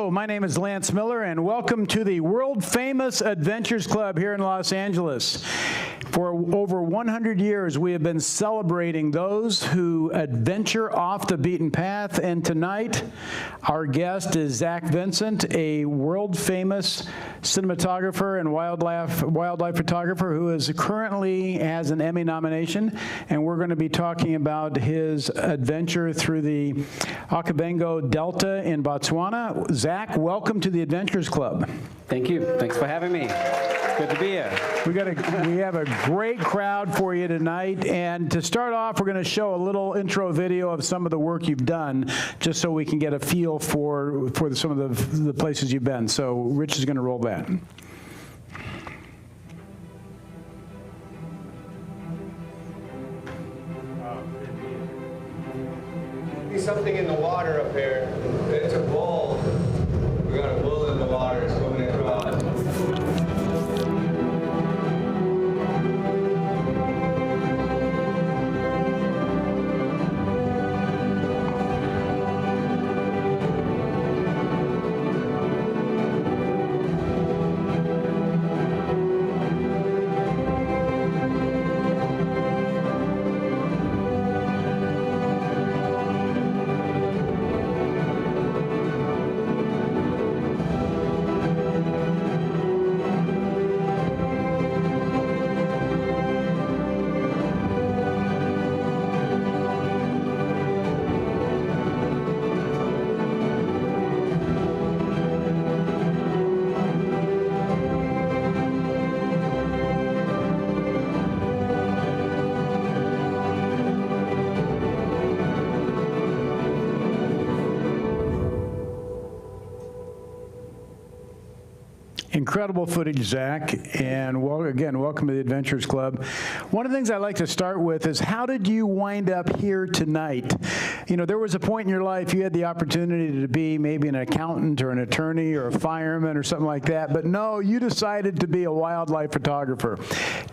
Hello, my name is Lance Miller, and welcome to the world-famous Adventures Club here in Los Angeles. For over 100 years, we have been celebrating those who adventure off the beaten path, and tonight, our guest is ZachVincent, a world-famous cinematographer and wildlife photographer who is currently has an Emmy nomination, and we're going to be talking about his adventure through the Okavango Delta in Botswana. Zach, welcome to the Adventures Club. Thank you. Thanks for having me. Good to be here. We have a great crowd for you tonight, and to start off, we're going to show a little intro video of some of the work you've done, just so we can get a feel for some of the places you've been. So Rich is going to roll that. Something in the water up here. It's a bull. We got a bull in the water swimming across. Incredible footage, Zach, and again, welcome to the Adventures Club. One of the things I like to start with is, how did you wind up here tonight? You know, there was a point in your life you had the opportunity to be maybe an accountant or an attorney or a fireman or something like that, but no, you decided to be a wildlife photographer.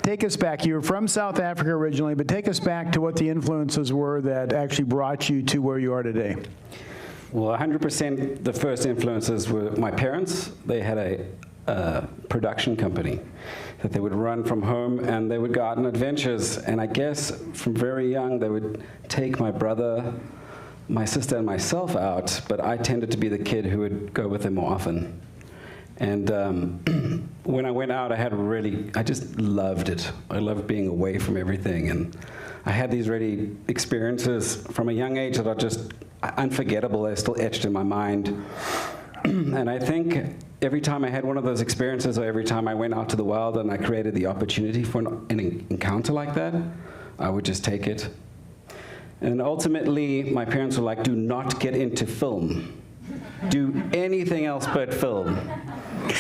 Take us back. You were from South Africa originally, but take us back to what the influences were that actually brought you to where you are today. Well, 100% the first influences were my parents. They had a production company that they would run from home, and they would go out on adventures. And I guess from very young, they would take my brother, my sister, and myself out, but I tended to be the kid who would go with them more often. And when I went out, I just loved it. I loved being away from everything. And I had these really experiences from a young age that are just unforgettable. They're still etched in my mind. And I think every time I had one of those experiences, or every time I went out to the wild and I created the opportunity for an encounter like that, I would just take it. And ultimately, my parents were like, do not get into film. Do anything else but film.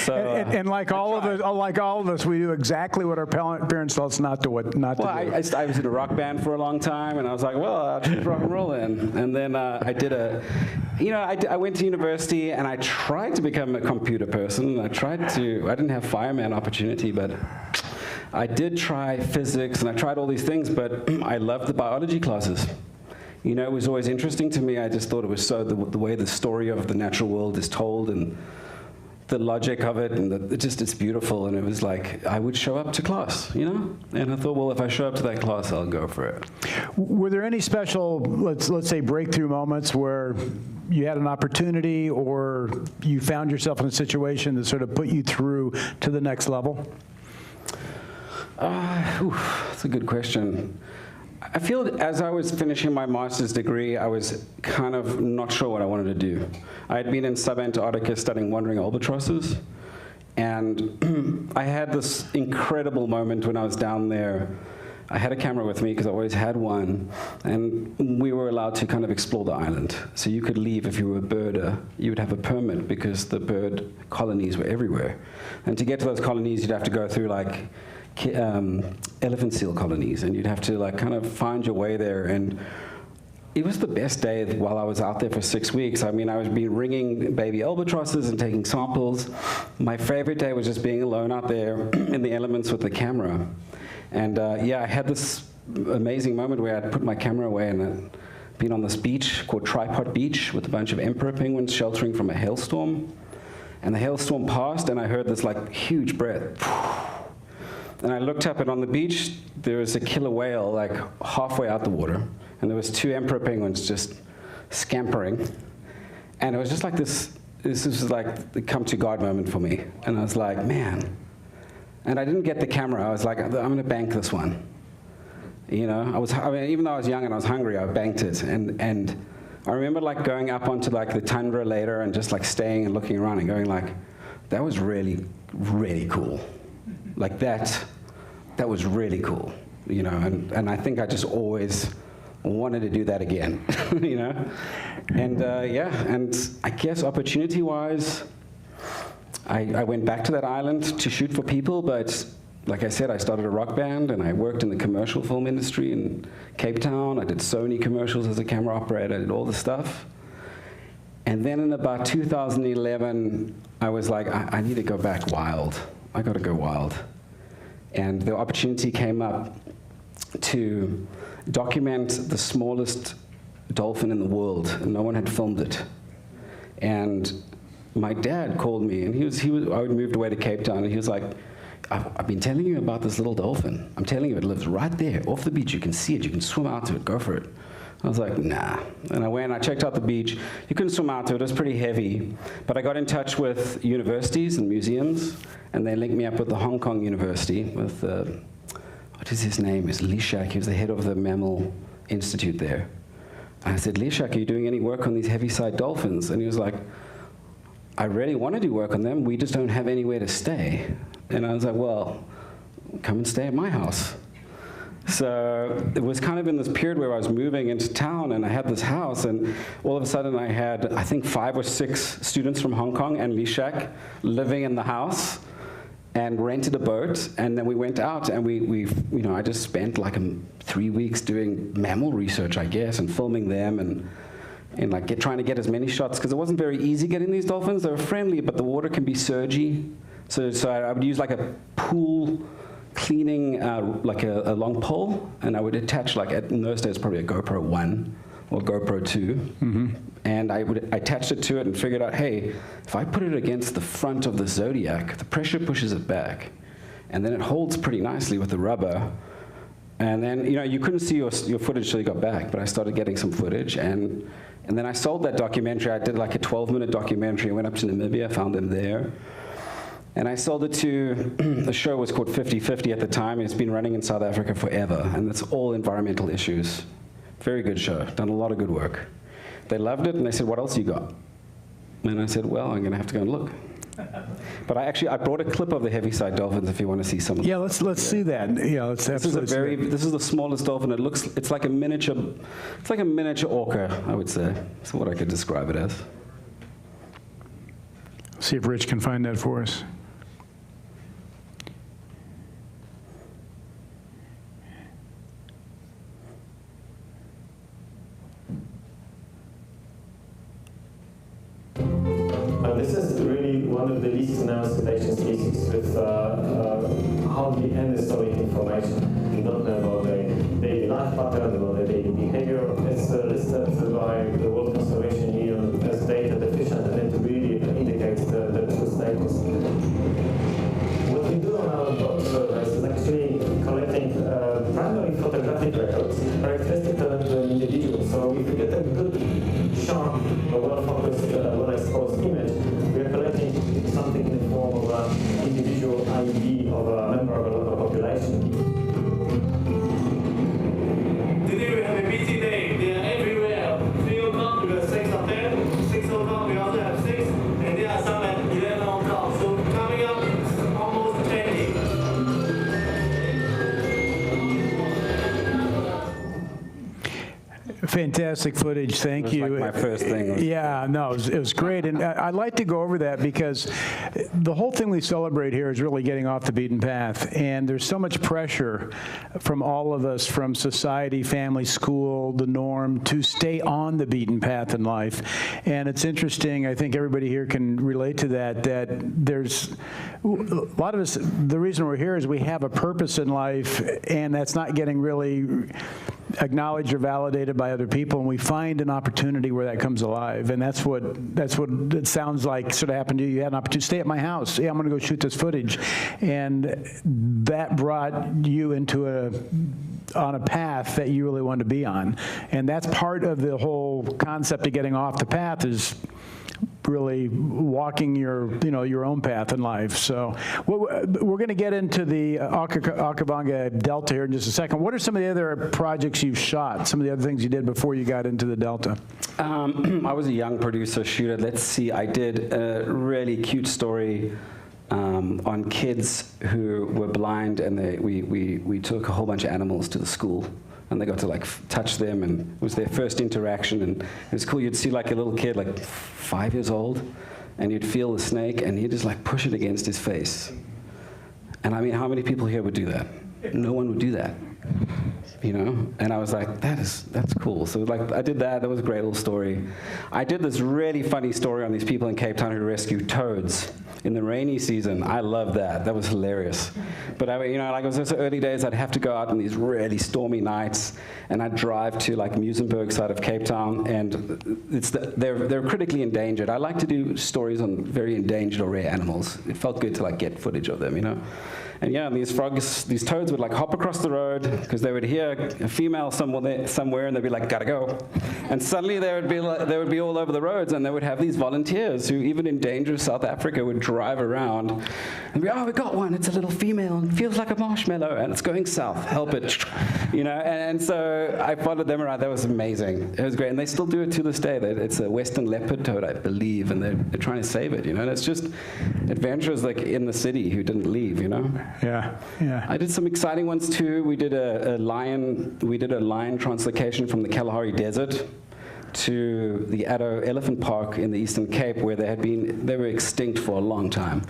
So, and like all of us, we do exactly what our parents tell us not to do. I was in a rock band for a long time, and I was like, well, I'll just rock and roll in. And then I went to university, and I tried to become a computer person. I didn't have fireman opportunity, but I did try physics, and I tried all these things, but I loved the biology classes. You know, it was always interesting to me. I just thought it was the way the story of the natural world is told, and the logic of it, and it's beautiful. And it was like, I would show up to class, you know? And I thought, well, if I show up to that class, I'll go for it. Were there any special, let's say, breakthrough moments where you had an opportunity, or you found yourself in a situation that sort of put you through to the next level? That's a good question. I feel as I was finishing my master's degree, I was kind of not sure what I wanted to do. I had been in sub-Antarctica studying wandering albatrosses, and I had this incredible moment when I was down there. I had a camera with me because I always had one, and we were allowed to kind of explore the island. So you could leave if you were a birder. You would have a permit because the bird colonies were everywhere. And to get to those colonies, you'd have to go through like elephant seal colonies, and you'd have to like kind of find your way there. And it was the best day while I was out there for 6 weeks. I mean, I was ringing baby albatrosses and taking samples. My favorite day was just being alone out there in the elements with the camera. And yeah, I had this amazing moment where I'd put my camera away, and I'd been on this beach called Tripod Beach with a bunch of emperor penguins sheltering from a hailstorm. And the hailstorm passed, and I heard this like huge breath. And I looked up, and on the beach, there was a killer whale like halfway out the water. And there was 2 emperor penguins just scampering. And it was just like this was like the come to God moment for me. And I was like, man. And I didn't get the camera. I was like, I'm going to bank this one. You know, I mean, even though I was young and I was hungry, I banked it. And I remember like going up onto like the tundra later and just like staying and looking around and going like, that was really, really cool. Like that was really cool, you know, and I think I just always wanted to do that again, you know? And yeah, and I guess opportunity-wise, I went back to that island to shoot for people, but like I said, I started a rock band and I worked in the commercial film industry in Cape Town. I did Sony commercials as a camera operator, I did all the stuff. And then in about 2011, I was like, I need to go back wild. I got to go wild. And the opportunity came up to document the smallest dolphin in the world, and no one had filmed it. And my dad called me, and I moved away to Cape Town, and he was like, I've been telling you about this little dolphin. I'm telling you, it lives right there, off the beach. You can see it, you can swim out to it, go for it. I was like, nah. And I went, I checked out the beach. You couldn't swim out to it, it was pretty heavy. But I got in touch with universities and museums, and they linked me up with the Hong Kong University, with, what is his name? It's Li Shak, he was the head of the Mammal Institute there. And I said, Li Shak, are you doing any work on these heavy-side dolphins? And he was like, I really want to do work on them, we just don't have anywhere to stay. And I was like, well, come and stay at my house. So it was kind of in this period where I was moving into town, and I had this house, and all of a sudden I had, I think, 5 or 6 students from Hong Kong and Li Shak living in the house, and rented a boat, and then we went out, and I just spent like 3 weeks doing mammal research, I guess, and filming them, and like trying to get as many shots, because it wasn't very easy getting these dolphins. They were friendly, but the water can be surgy. So I would use like a pool cleaning, like a long pole, and I would attach, like in those days, probably a GoPro 1 or GoPro 2. Mm-hmm. And I attached it to it and figured out, hey, if I put it against the front of the Zodiac, the pressure pushes it back. And then it holds pretty nicely with the rubber. And then, you couldn't see your footage till you got back, but I started getting some footage. And then I sold that documentary. I did like a 12-minute documentary. I went up to Namibia, found them there. And I sold it to, the show was called 50/50 at the time. It's been running in South Africa forever, and it's all environmental issues. Very good show, done a lot of good work. They loved it, and they said, what else you got? And I said, well, I'm going to have to go and look. But I brought a clip of the heavy-side dolphins if you want to see some of them. Yeah, let's see that. Yeah, let's absolutely. This is the smallest dolphin. It's like a miniature orca, I would say. That's what I could describe it as. See if Rich can find that for us. This is really one of the least known cetacean species with hardly any solid information. We don't know about their daily life pattern, about their daily behavior. It's listed by the World Conservation Union as data deficient, and it really indicates the true status. What we do on our boat surveys is actually collecting primarily photographic records, characteristic of an individual. So if you get a good, sharp, well-focused, well-exposed image, we are collecting something in the form of an individual ID of a member of a local population. Today we have a busy day. They are everywhere. 3 o'clock we have 6 of them. 6 o'clock we also have 6. And there are some at 11 o'clock. So coming up is almost 20. Fantastic footage, thank you. It was like my first thing. Yeah, no, it was great. And I'd like to go over that because the whole thing we celebrate here is really getting off the beaten path. And there's so much pressure from all of us, from society, family, school, the norm, to stay on the beaten path in life. And it's interesting, I think everybody here can relate to that there's a lot of us, the reason we're here is we have a purpose in life, and that's not getting really acknowledged or validated by other people, and we find an opportunity where that comes alive. And that's what it sounds like sort of happened to you. You had an opportunity, stay at my house. Yeah, I'm going to go shoot this footage. And that brought you on a path that you really wanted to be on. And that's part of the whole concept of getting off the path, is really walking your own path in life. So we're going to get into the Okavango Delta here in just a second. What are some of the other projects you've shot, some of the other things you did before you got into the Delta? I was a young producer, shooter. Let's see, I did a really cute story on kids who were blind, and we took a whole bunch of animals to the school. And they got to like touch them, and it was their first interaction, and it was cool. You'd see like a little kid, like 5 years old, and you'd feel the snake, and he'd just like push it against his face. And I mean, how many people here would do that? No one would do that, you know? And I was like, that's cool. So like, I did that. That was a great little story. I did this really funny story on these people in Cape Town who rescued toads in the rainy season. I loved that. That was hilarious. But like it was those early days, I'd have to go out on these really stormy nights, and I'd drive to like Muizenberg side of Cape Town, and they're critically endangered. I like to do stories on very endangered or rare animals. It felt good to like get footage of them, you know. And yeah, these toads would like hop across the road because they would hear a female somewhere, and they'd be like, gotta go. And suddenly they would be all over the roads, and they would have these volunteers who, even in dangerous South Africa, would drive around and be, oh, we got one. It's a little female and feels like a marshmallow, and it's going south. Help it, you know. And so I followed them around. That was amazing. It was great, and they still do it to this day. It's a western leopard toad, I believe, and they're trying to save it. You know, and it's just adventurers like in the city who didn't leave. You know. Yeah, yeah. I did some exciting ones too. We did a lion translocation from the Kalahari Desert to the Addo Elephant Park in the Eastern Cape, where they were extinct for a long time.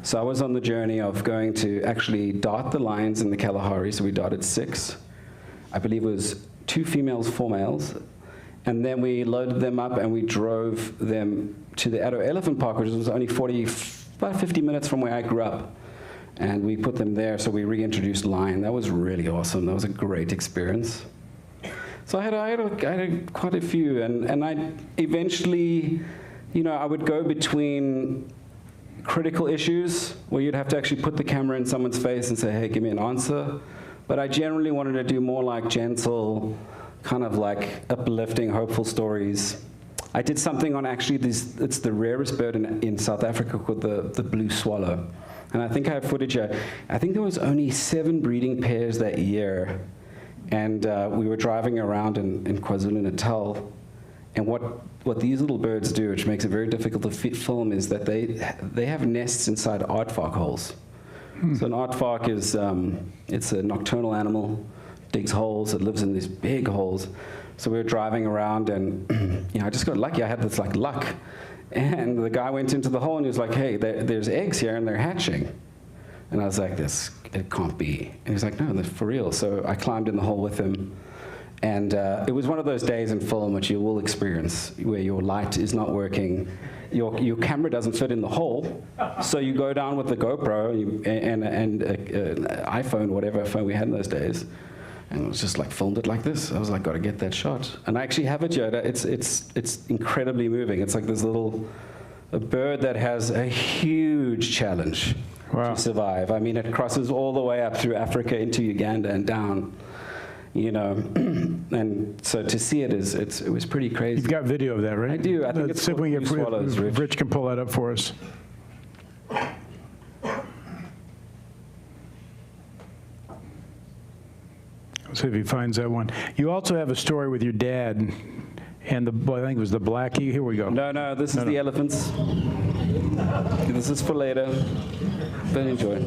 So I was on the journey of going to actually dart the lions in the Kalahari. So we darted 6. I believe it was 2 females, 4 males. And then we loaded them up and we drove them to the Addo Elephant Park, which was only about 50 minutes from where I grew up. And we put them there, so we reintroduced lion. That was really awesome. That was a great experience. So I had quite a few, and I eventually, you know, I would go between critical issues where you'd have to actually put the camera in someone's face and say, hey, give me an answer. But I generally wanted to do more like gentle, kind of like uplifting, hopeful stories. I did something on actually it's the rarest bird in South Africa called the blue swallow. And I think I have footage. I think there was only 7 breeding pairs that year. And we were driving around in KwaZulu-Natal. And what these little birds do, which makes it very difficult to film, is that they have nests inside aardvark holes. So an aardvark is, it's a nocturnal animal, digs holes, it lives in these big holes. So we were driving around, and you know, I just got lucky. I had this like luck. And the guy went into the hole and he was like, hey, there's eggs here and they're hatching. And I was like, it can't be. And he was like, no, they're for real. So I climbed in the hole with him. And it was one of those days in film which you will experience, where your light is not working. Your camera doesn't fit in the hole. So you go down with the GoPro and iPhone, whatever phone we had in those days. And it was just like filmed it like this. I was like, got to get that shot. And I actually have it, Yoda. It's incredibly moving. It's like this a bird that has a huge challenge to survive. I mean, it crosses all the way up through Africa into Uganda and down, you know. And so to see it it was pretty crazy. You've got video of that, right? I do. I think it's called Blue Swallows, Rich. Rich can pull that up for us. See if he finds that one. You also have a story with your dad and I think it was the black eagle. Here we go. No, this is the elephants. This is for later, but enjoy.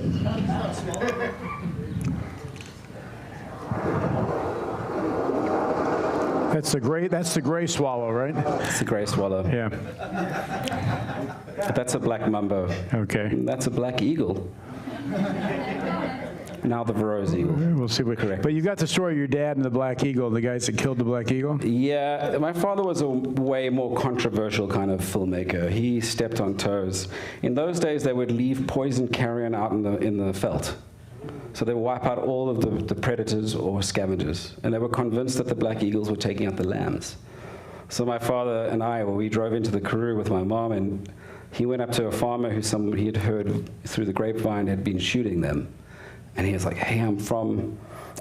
That's the gray swallow, right? It's a gray swallow. Yeah. That's a black mumbo. Okay. That's a black eagle. Now the Varro's eagle. We'll see what. Correct. But you got the story of your dad and the black eagle, the guys that killed the black eagle? Yeah, my father was a way more controversial kind of filmmaker. He stepped on toes. In those days, they would leave poison carrion out in the veldt. So they would wipe out all of the predators or scavengers. And they were convinced that the black eagles were taking out the lambs. So my father and I, we drove into the Karoo with my mom, and he went up to a farmer who he had heard through the grapevine had been shooting them. And he was like, hey, I'm from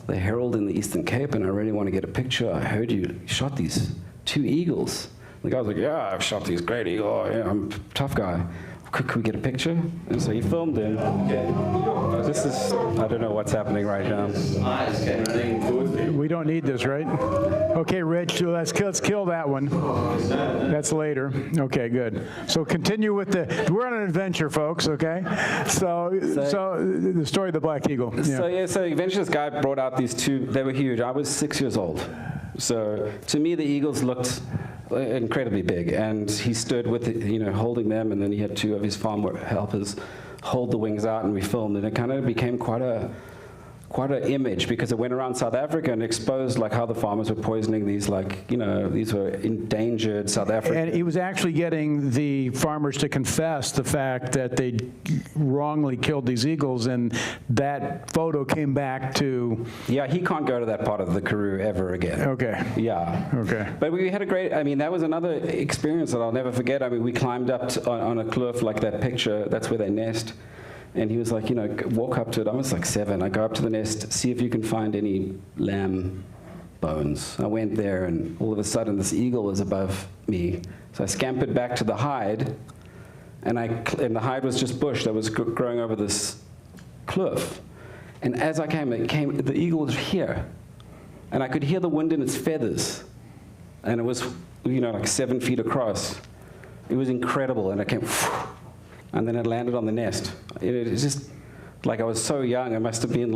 the Herald in the Eastern Cape, and I really want to get a picture. I heard you shot these 2 eagles. The guy was like, yeah, I've shot these great eagles. Oh, yeah, I'm a tough guy. Could we get a picture? And so he filmed him. This is, I don't know what's happening right now. We don't need this, right? Okay, Rich, so let's kill that one. That's later. Okay, good. So continue with we're on an adventure, folks, okay? So the story of the Black Eagle. Yeah. So eventually this guy brought out these 2, they were huge. I was 6 years old. So to me, the eagles looked incredibly big, and he stood with, holding them, and then he had 2 of his farm helpers hold the wings out, and we filmed, and it kind of became quite an image, because it went around South Africa and exposed like how the farmers were poisoning these, these were endangered South African. And he was actually getting the farmers to confess the fact that they wrongly killed these eagles, and that photo came back to... Yeah, he can't go to that part of the Karoo ever again. Okay. Yeah. Okay. But we had a great, that was another experience that I'll never forget. We climbed up on a cliff like that picture, that's where they nest. And he was like, walk up to it. I was like 7. I go up to the nest, see if you can find any lamb bones. I went there, and all of a sudden, this eagle was above me. So I scampered back to the hide, and the hide was just bush that was growing over this cliff. And as I came, the eagle was here. And I could hear the wind in its feathers. And it was, like 7 feet across. It was incredible, and it came... And then it landed on the nest. It was just, like, I was so young, I must have been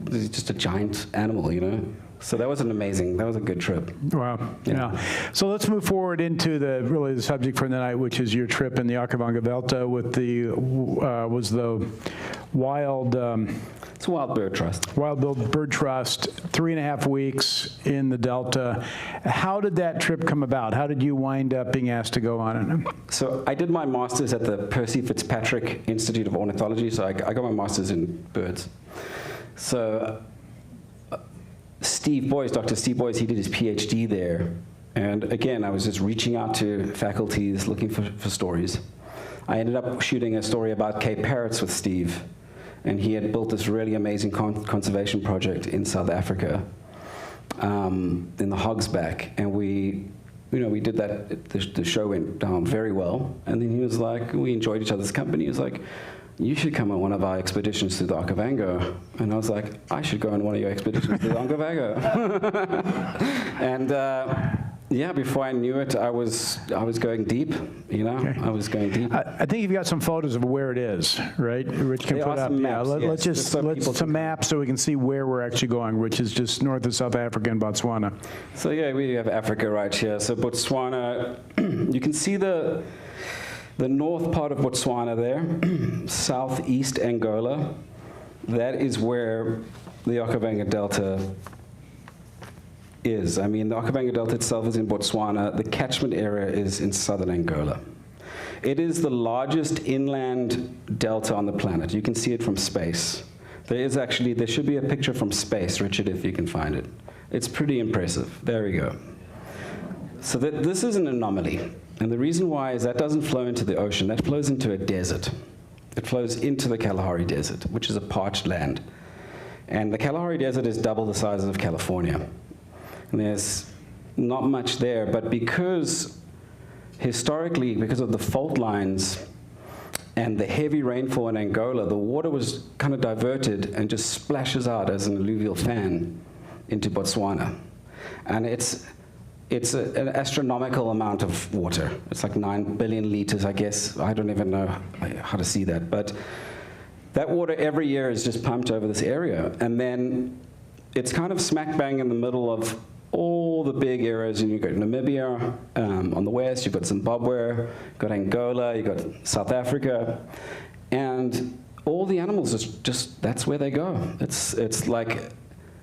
just a giant animal, So that was a good trip. Wow, yeah. So let's move forward into the subject for the night, which is your trip in the Okavango Delta with was the wild... It's a wild bird trust. Wild bird trust, 3.5 weeks in the Delta. How did that trip come about? How did you wind up being asked to go on it? So I did my master's at the Percy Fitzpatrick Institute of Ornithology, so I got my master's in birds. So Dr. Steve Boyes, he did his PhD there. And again, I was just reaching out to faculties looking for stories. I ended up shooting a story about Cape parrots with Steve. And he had built this really amazing conservation project in South Africa, in the Hogsback. And we did that. The show went down very well. And then he was like, we enjoyed each other's company. He was like, you should come on one of our expeditions to the Okavango. And I was like, I should go on one of your expeditions to the Okavango. And yeah, before I knew it, I was going deep, Okay. I was going deep. I think you've got some photos of where it is, right? Rich can put up. Maps, let's some maps so we can see where we're actually going, which is just north of South Africa and Botswana. So yeah, we have Africa right here. So Botswana, you can see the north part of Botswana there, southeast Angola. That is where the Okavango Delta is. The Okavango Delta itself is in Botswana. The catchment area is in southern Angola. It is the largest inland delta on the planet. You can see it from space. There should be a picture from space, Richard, if you can find it. It's pretty impressive. There we go. So this is an anomaly. And the reason why is that doesn't flow into the ocean. That flows into a desert. It flows into the Kalahari Desert, which is a parched land. And the Kalahari Desert is double the size of California. And there's not much there, but historically, because of the fault lines and the heavy rainfall in Angola, the water was kind of diverted and just splashes out as an alluvial fan into Botswana. And it's an astronomical amount of water. It's like 9 billion liters, I guess. I don't even know how to see that. But that water every year is just pumped over this area. And then it's kind of smack bang in the middle of all the big areas. And you've got Namibia on the west, you've got Zimbabwe, you've got Angola, you've got South Africa. And all the animals, just that's where they go. It's like,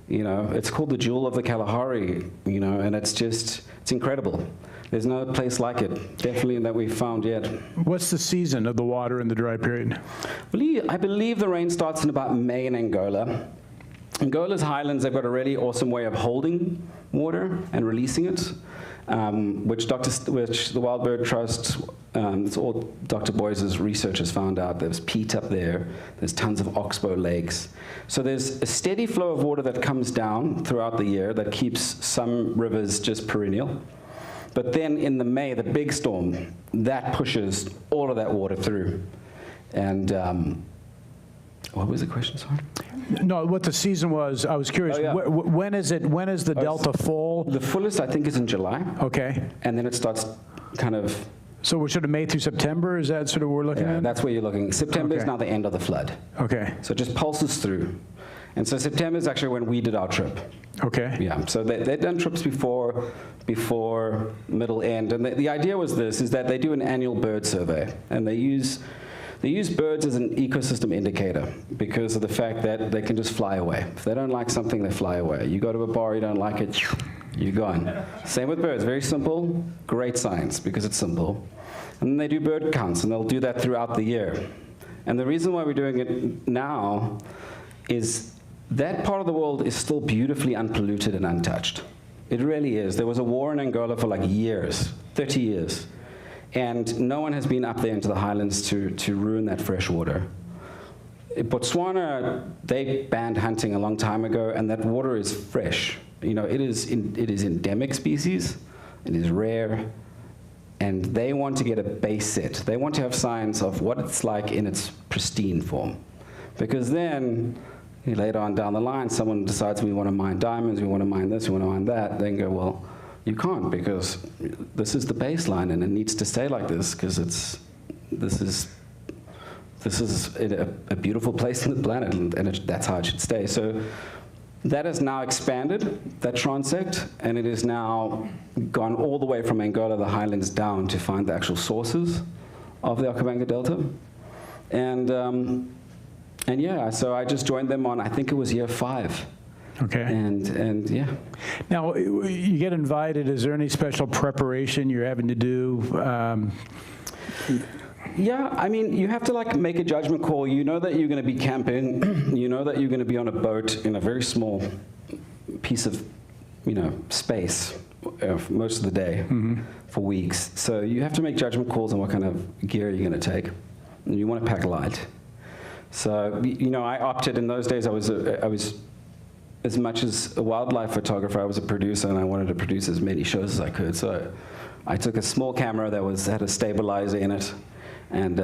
it's called the Jewel of the Kalahari, and it's just It's incredible. There's no place like it, definitely, that we've found yet. What's the season of the water in the dry period? I believe the rain starts in about May in Angola. Angola's highlands, they've got a really awesome way of holding water and releasing it, which the Wild Bird Trust, it's all Dr. Boyce's researchers found out. There's peat up there. There's tons of oxbow lakes. So there's a steady flow of water that comes down throughout the year that keeps some rivers just perennial. But then in the May, the big storm, that pushes all of that water through. And what was the question, sorry? No, what the season was, I was curious. Oh, yeah. When is the delta full? The fullest, I think, is in July. Okay. And then it starts kind of... So we're sort of May through September? Is that sort of what we're looking at? That's where you're looking. September is Okay. now the end of the flood. Okay. So it just pulses through. And so September is actually when we did our trip. Okay. Yeah, so they'd done trips before middle end. And the idea was this, is that they do an annual bird survey. And they use birds as an ecosystem indicator because of the fact that they can just fly away. If they don't like something, they fly away. You go to a bar, you don't like it, you're gone. Same with birds, very simple, great science because it's simple. And then they do bird counts, and they'll do that throughout the year. And the reason why we're doing it now is that part of the world is still beautifully unpolluted and untouched. It really is. There was a war in Angola for like years, 30 years. And no one has been up there into the highlands to ruin that fresh water. In Botswana, they banned hunting a long time ago, and that water is fresh. You know, it is endemic species, it is rare, and they want to get a base set. They want to have science of what it's like in its pristine form. Because then, later on down the line, someone decides we want to mine diamonds, we want to mine this, we want to mine that, they can go, well, you can't because this is the baseline and it needs to stay like this because this is a beautiful place on the planet and that's how it should stay. So that has now expanded, that transect, and it is now gone all the way from Angola, the highlands, down to find the actual sources of the Okavango Delta. And yeah, so I just joined them on, I think it was year 5. Okay. And yeah. Now, you get invited. Is there any special preparation you're having to do? Yeah, I mean, you have to like make a judgment call. You know that you're going to be camping. You know that you're going to be on a boat in a very small piece of, space most of the day for weeks. So you have to make judgment calls on what kind of gear you're going to take. And you want to pack light. So, I opted in those days. I was as much as a wildlife photographer, I was a producer, and I wanted to produce as many shows as I could. So I took a small camera that had a stabilizer in it, and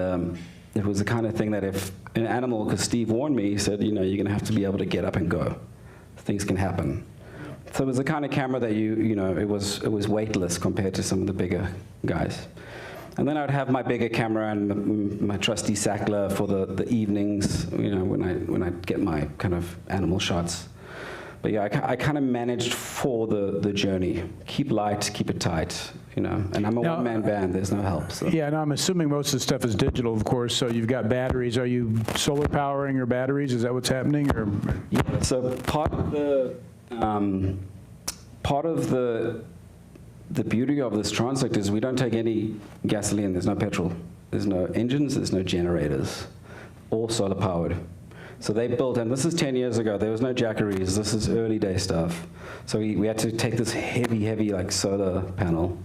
it was the kind of thing that if an animal, because Steve warned me, he said, you're going to have to be able to get up and go. Things can happen. So it was the kind of camera that it was weightless compared to some of the bigger guys. And then I would have my bigger camera and my trusty Sackler for the evenings, when I get my kind of animal shots. But yeah, I kind of managed for the journey. Keep light, keep it tight, and I'm a one-man band, there's no help. So. Yeah, and I'm assuming most of the stuff is digital, of course, so you've got batteries. Are you solar powering your batteries? Is that what's happening? Or? Yeah, so part of the beauty of this transect is we don't take any gasoline, there's no petrol. There's no engines, there's no generators, all solar powered. So they built, and this is 10 years ago, there was no jackeries, this is early day stuff. So we had to take this heavy like solar panel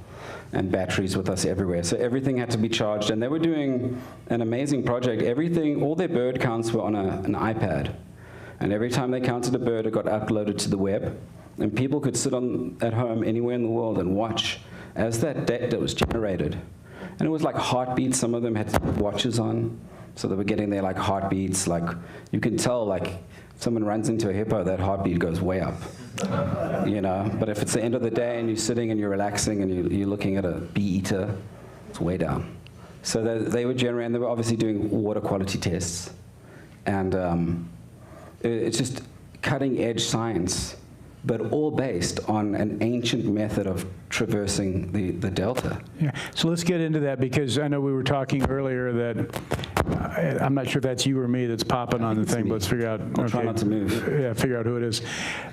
and batteries with us everywhere. So everything had to be charged, and they were doing an amazing project. All their bird counts were on an iPad. And every time they counted a bird, it got uploaded to the web. And people could sit at home anywhere in the world and watch as that data was generated. And it was like heartbeats, some of them had watches on. So they were getting their like heartbeats, like you can tell like if someone runs into a hippo, that heartbeat goes way up, But if it's the end of the day and you're sitting and you're relaxing and you're looking at a bee eater, it's way down. So they were generating, they were obviously doing water quality tests. And it's just cutting edge science, but all based on an ancient method of traversing the delta. Yeah. So let's get into that, because I know we were talking earlier that I'm not sure if that's you or me that's popping on the thing, but let's figure out. I'll try not to move. Yeah, figure out who it is.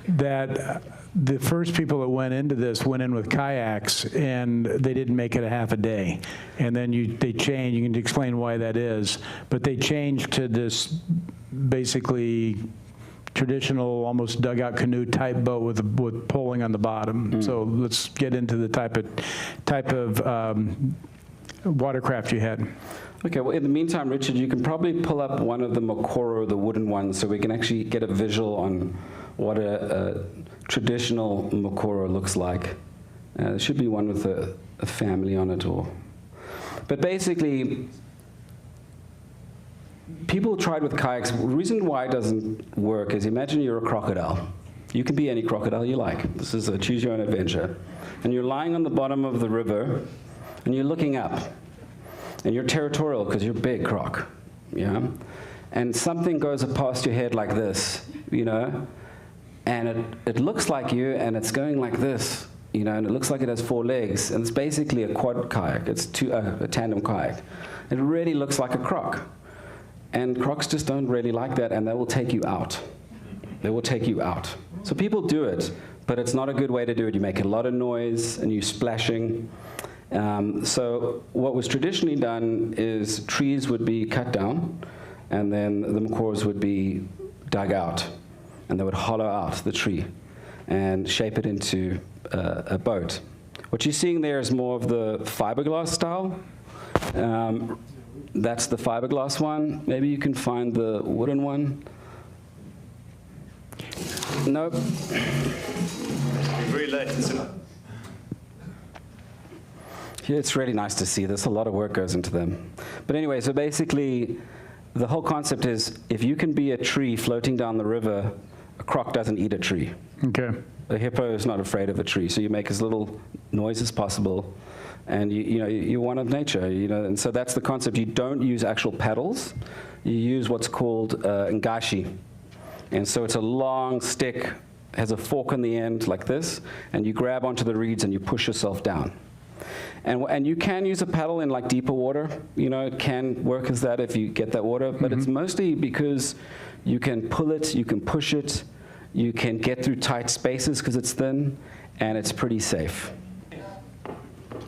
That the first people that went into this went in with kayaks, and they didn't make it a half a day. And then they changed. You can explain why that is, but they changed to this basically traditional, almost dugout canoe type boat with poling on the bottom. So let's get into the type of watercraft you had. Okay, well, in the meantime, Richard, you can probably pull up one of the Mokoro, the wooden ones, so we can actually get a visual on what a traditional Mokoro looks like. There should be one with a family on it. But basically, people tried with kayaks. The reason why it doesn't work is, imagine you're a crocodile. You can be any crocodile you like. This is a choose your own adventure. And you're lying on the bottom of the river, and you're looking up. And you're territorial because you're big croc, yeah? And something goes past your head like this, you know? And it looks like you, and it's going like this, you know, and it looks like it has 4 legs. And it's basically a quad kayak. It's a tandem kayak. It really looks like a croc. And crocs just don't really like that, and they will take you out. They will take you out. So people do it, but it's not a good way to do it. You make a lot of noise, and you're splashing. So what was traditionally done is trees would be cut down, and then the Mokoros would be dug out, and they would hollow out the tree and shape it into a boat. What you're seeing there is more of the fiberglass style. That's the fiberglass one. Maybe you can find the wooden one. Nope. Very late. Yeah, it's really nice to see this. A lot of work goes into them. But anyway, so basically, the whole concept is, if you can be a tree floating down the river, a croc doesn't eat a tree. Okay. A hippo is not afraid of a tree, so you make as little noise as possible, and you're one of nature, you know. And so that's the concept. You don't use actual paddles. You use what's called ngashi. And so it's a long stick, has a fork on the end like this, and you grab onto the reeds and you push yourself down. And you can use a paddle in like deeper water. You know, it can work as that if you get that water, but it's mostly because you can pull it, you can push it, you can get through tight spaces because it's thin, and it's pretty safe.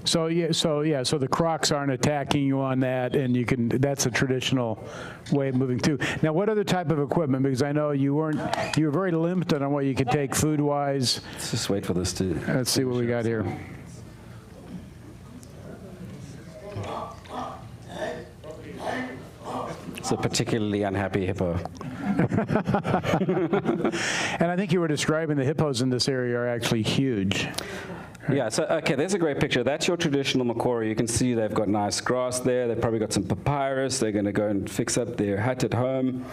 So the crocs aren't attacking you on that, and that's a traditional way of moving through. Now, what other type of equipment? Because I know you were very limited on what you could take food-wise. Let's just wait for this to... Let's see what we got here. It's a particularly unhappy hippo. And I think you were describing the hippos in this area are actually huge. Yeah, so, okay, there's a great picture. That's your traditional Mokoro. You can see they've got nice grass there. They've probably got some papyrus. They're going to go and fix up their hut at home.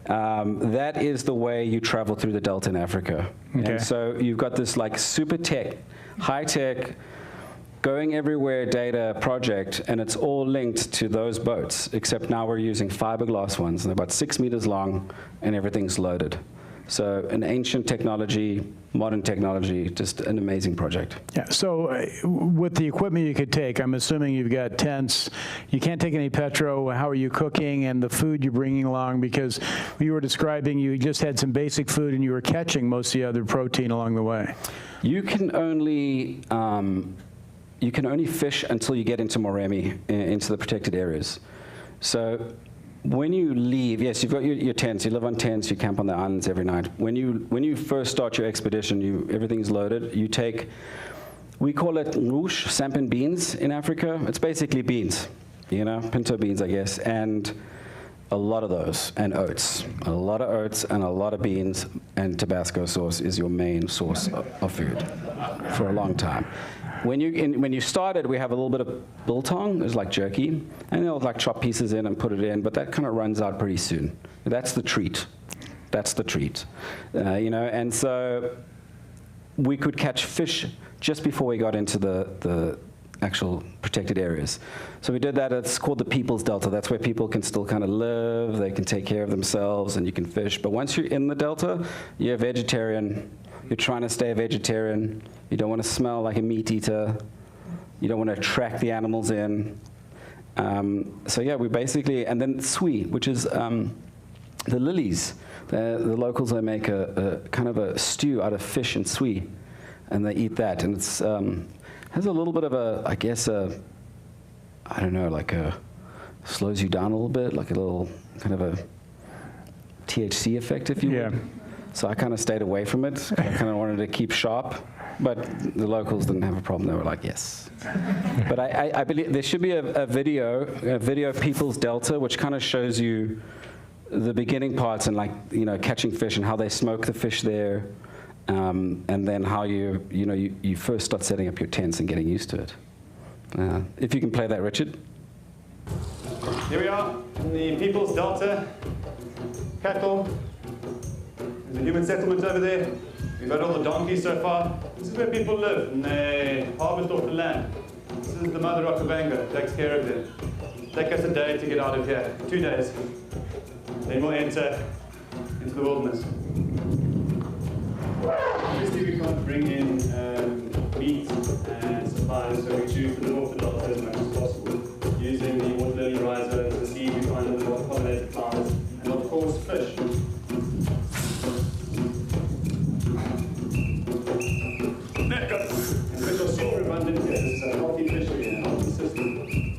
That is the way you travel through the Delta in Africa. Okay. And so you've got this like super tech, high-tech, going everywhere data project, and it's all linked to those boats, except now we're using fiberglass ones, and they're about 6 meters long, and everything's loaded. So an ancient technology, modern technology, just an amazing project. Yeah. So with the equipment you could take, I'm assuming you've got tents. You can't take any petro. How are you cooking, and the food you're bringing along? Because you were describing you just had some basic food, and you were catching most of the other protein along the way. You can only fish until you get into Moremi, into the protected areas. So when you leave, yes, you've got your tents. You live on tents. You camp on the islands every night. When you first start your expedition, everything's loaded. You take, we call it ngoosh, sampan beans in Africa. It's basically beans, you know, pinto beans, I guess, and a lot of those, and oats. A lot of oats and a lot of beans, and Tabasco sauce is your main source of food for a long time. When you started, we have a little bit of biltong, it's like jerky, and they'll like chop pieces in and put it in, but that kind of runs out pretty soon. That's the treat. That's the treat, you know. And so we could catch fish just before we got into the actual protected areas. So we did that. It's called the People's Delta. That's where people can still kind of live. They can take care of themselves, and you can fish. But once you're in the Delta, you're vegetarian. You're trying to stay a vegetarian. You don't want to smell like a meat eater. You don't want to attract the animals in. So yeah, we basically, and then twee, which is the lilies. The locals, they make a kind of a stew out of fish and twee, and they eat that, and it's has a little bit of a, I guess, I don't know, like slows you down a little bit, like a little kind of a THC effect, if you would. So I kind of stayed away from it. I kind of wanted to keep sharp, but the locals didn't have a problem. They were like, yes. But I believe there should be a video of People's Delta, which kind of shows you the beginning parts and, like, you know, catching fish and how they smoke the fish there, and then how you first start setting up your tents and getting used to it. If you can play that, Richard. Here we are in the People's Delta, cattle. There's a human settlement over there. We've had all the donkeys so far. This is where people live, and they harvest off the land. This is the mother Okavango, takes care of them. Take us a day to get out of here, 2 days. Then we'll enter into the wilderness. Obviously we can't bring in meat and supplies, so we choose to live off the delta as much as possible, using the water lily riser, the seed we find in the water-pollinated plants, and of course fish. And fish are super abundant here. This is a healthy fishery and a healthy system.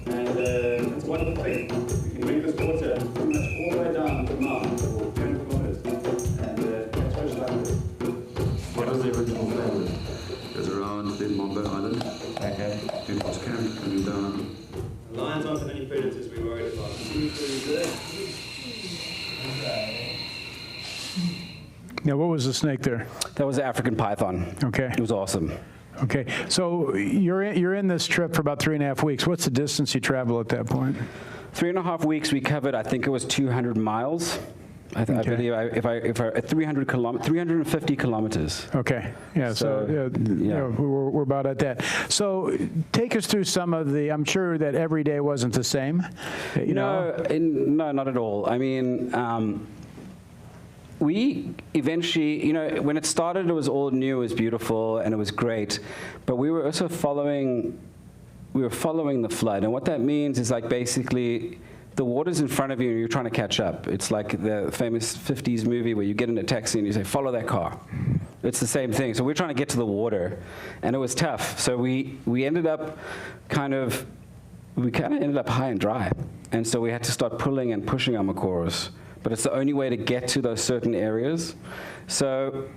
And it's a wonderful thing. We can drink this water pretty much all the way down the mountain for 10 kilometers and catch fish like this. What was the original plan? It was around the Mombo Island. Okay. Hippos camp and Lions aren't any predators we're worried about. Now, what was the snake there? That was the African python. Okay. It was awesome. Okay. So you're in this trip for about 3.5 weeks. What's the distance you travel at that point? 3.5 weeks we covered, I think it was 200 miles. I believe if I 350 kilometers. Okay. Yeah. So we're about at that. So take us through some of the. I'm sure that every day wasn't the same. No, not at all. I mean, we eventually, when it started, it was all new, it was beautiful, and it was great. But we were also following the flood, and what that means is, like, basically, the water's in front of you and you're trying to catch up. It's like the famous 50s movie where you get in a taxi and you say, follow that car. It's the same thing. So we're trying to get to the water, and it was tough. So we ended up kind of ended up high and dry. And so we had to start pulling and pushing our makoros. But it's the only way to get to those certain areas. So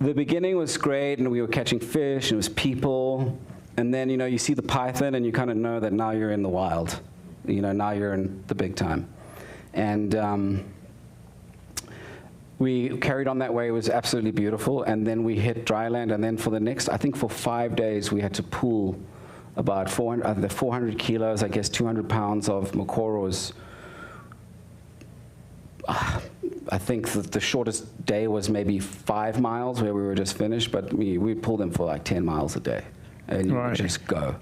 the beginning was great, and we were catching fish, and it was people. And then, you see the python, and you kind of know that now you're in the wild. Now you're in the big time. And we carried on that way. It was absolutely beautiful. And then we hit dry land. And then for the next, I think for 5 days, we had to pull about 400 kilos, I guess 200 pounds of makoros. I think that the shortest day was maybe 5 miles where we were just finished, but we pulled them for like 10 miles a day. And you would just go.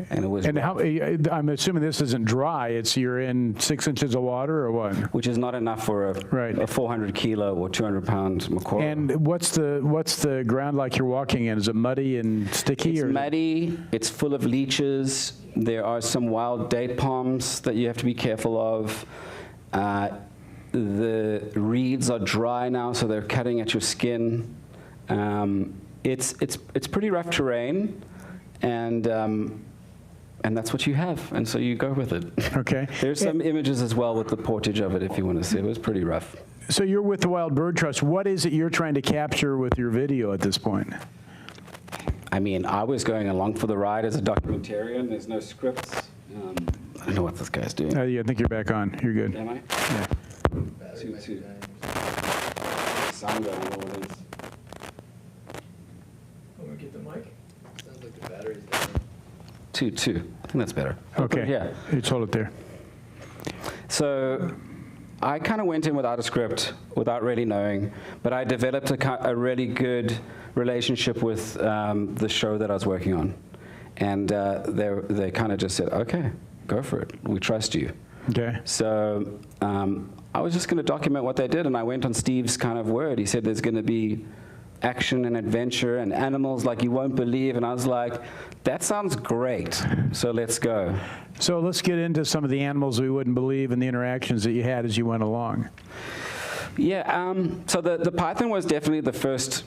And it was. And I'm assuming this isn't dry. You're in 6 inches of water, or what? Which is not enough for a 400 kilo or 200 pound makoro. And what's the ground like you're walking in? Is it muddy and sticky? It's muddy. It's full of leeches. There are some wild date palms that you have to be careful of. The reeds are dry now, so they're cutting at your skin. It's pretty rough terrain, and that's what you have, and so you go with it. Okay. There's some images as well with the portage of it if you want to see. It was pretty rough. So you're with the Wild Bird Trust. What is it you're trying to capture with your video at this point? I mean, I was going along for the ride as a documentarian. There's no scripts. I don't know what this guy's doing. Yeah, I think you're back on. You're good. Am I? Yeah. Two. Sound going all of this. Want me to get the mic? Sounds like the battery's down. Two. I think that's better. Okay. Yeah. You hold it there. So I kind of went in without a script, without really knowing, but I developed a really good relationship with the show that I was working on. And they kind of just said, okay, go for it. We trust you. Okay. So I was just going to document what they did, and I went on Steve's kind of word. He said there's going to be action and adventure and animals like you won't believe. And I was like, that sounds great. So let's go. So let's get into some of the animals we wouldn't believe and the interactions that you had as you went along. Yeah, so the python was definitely the first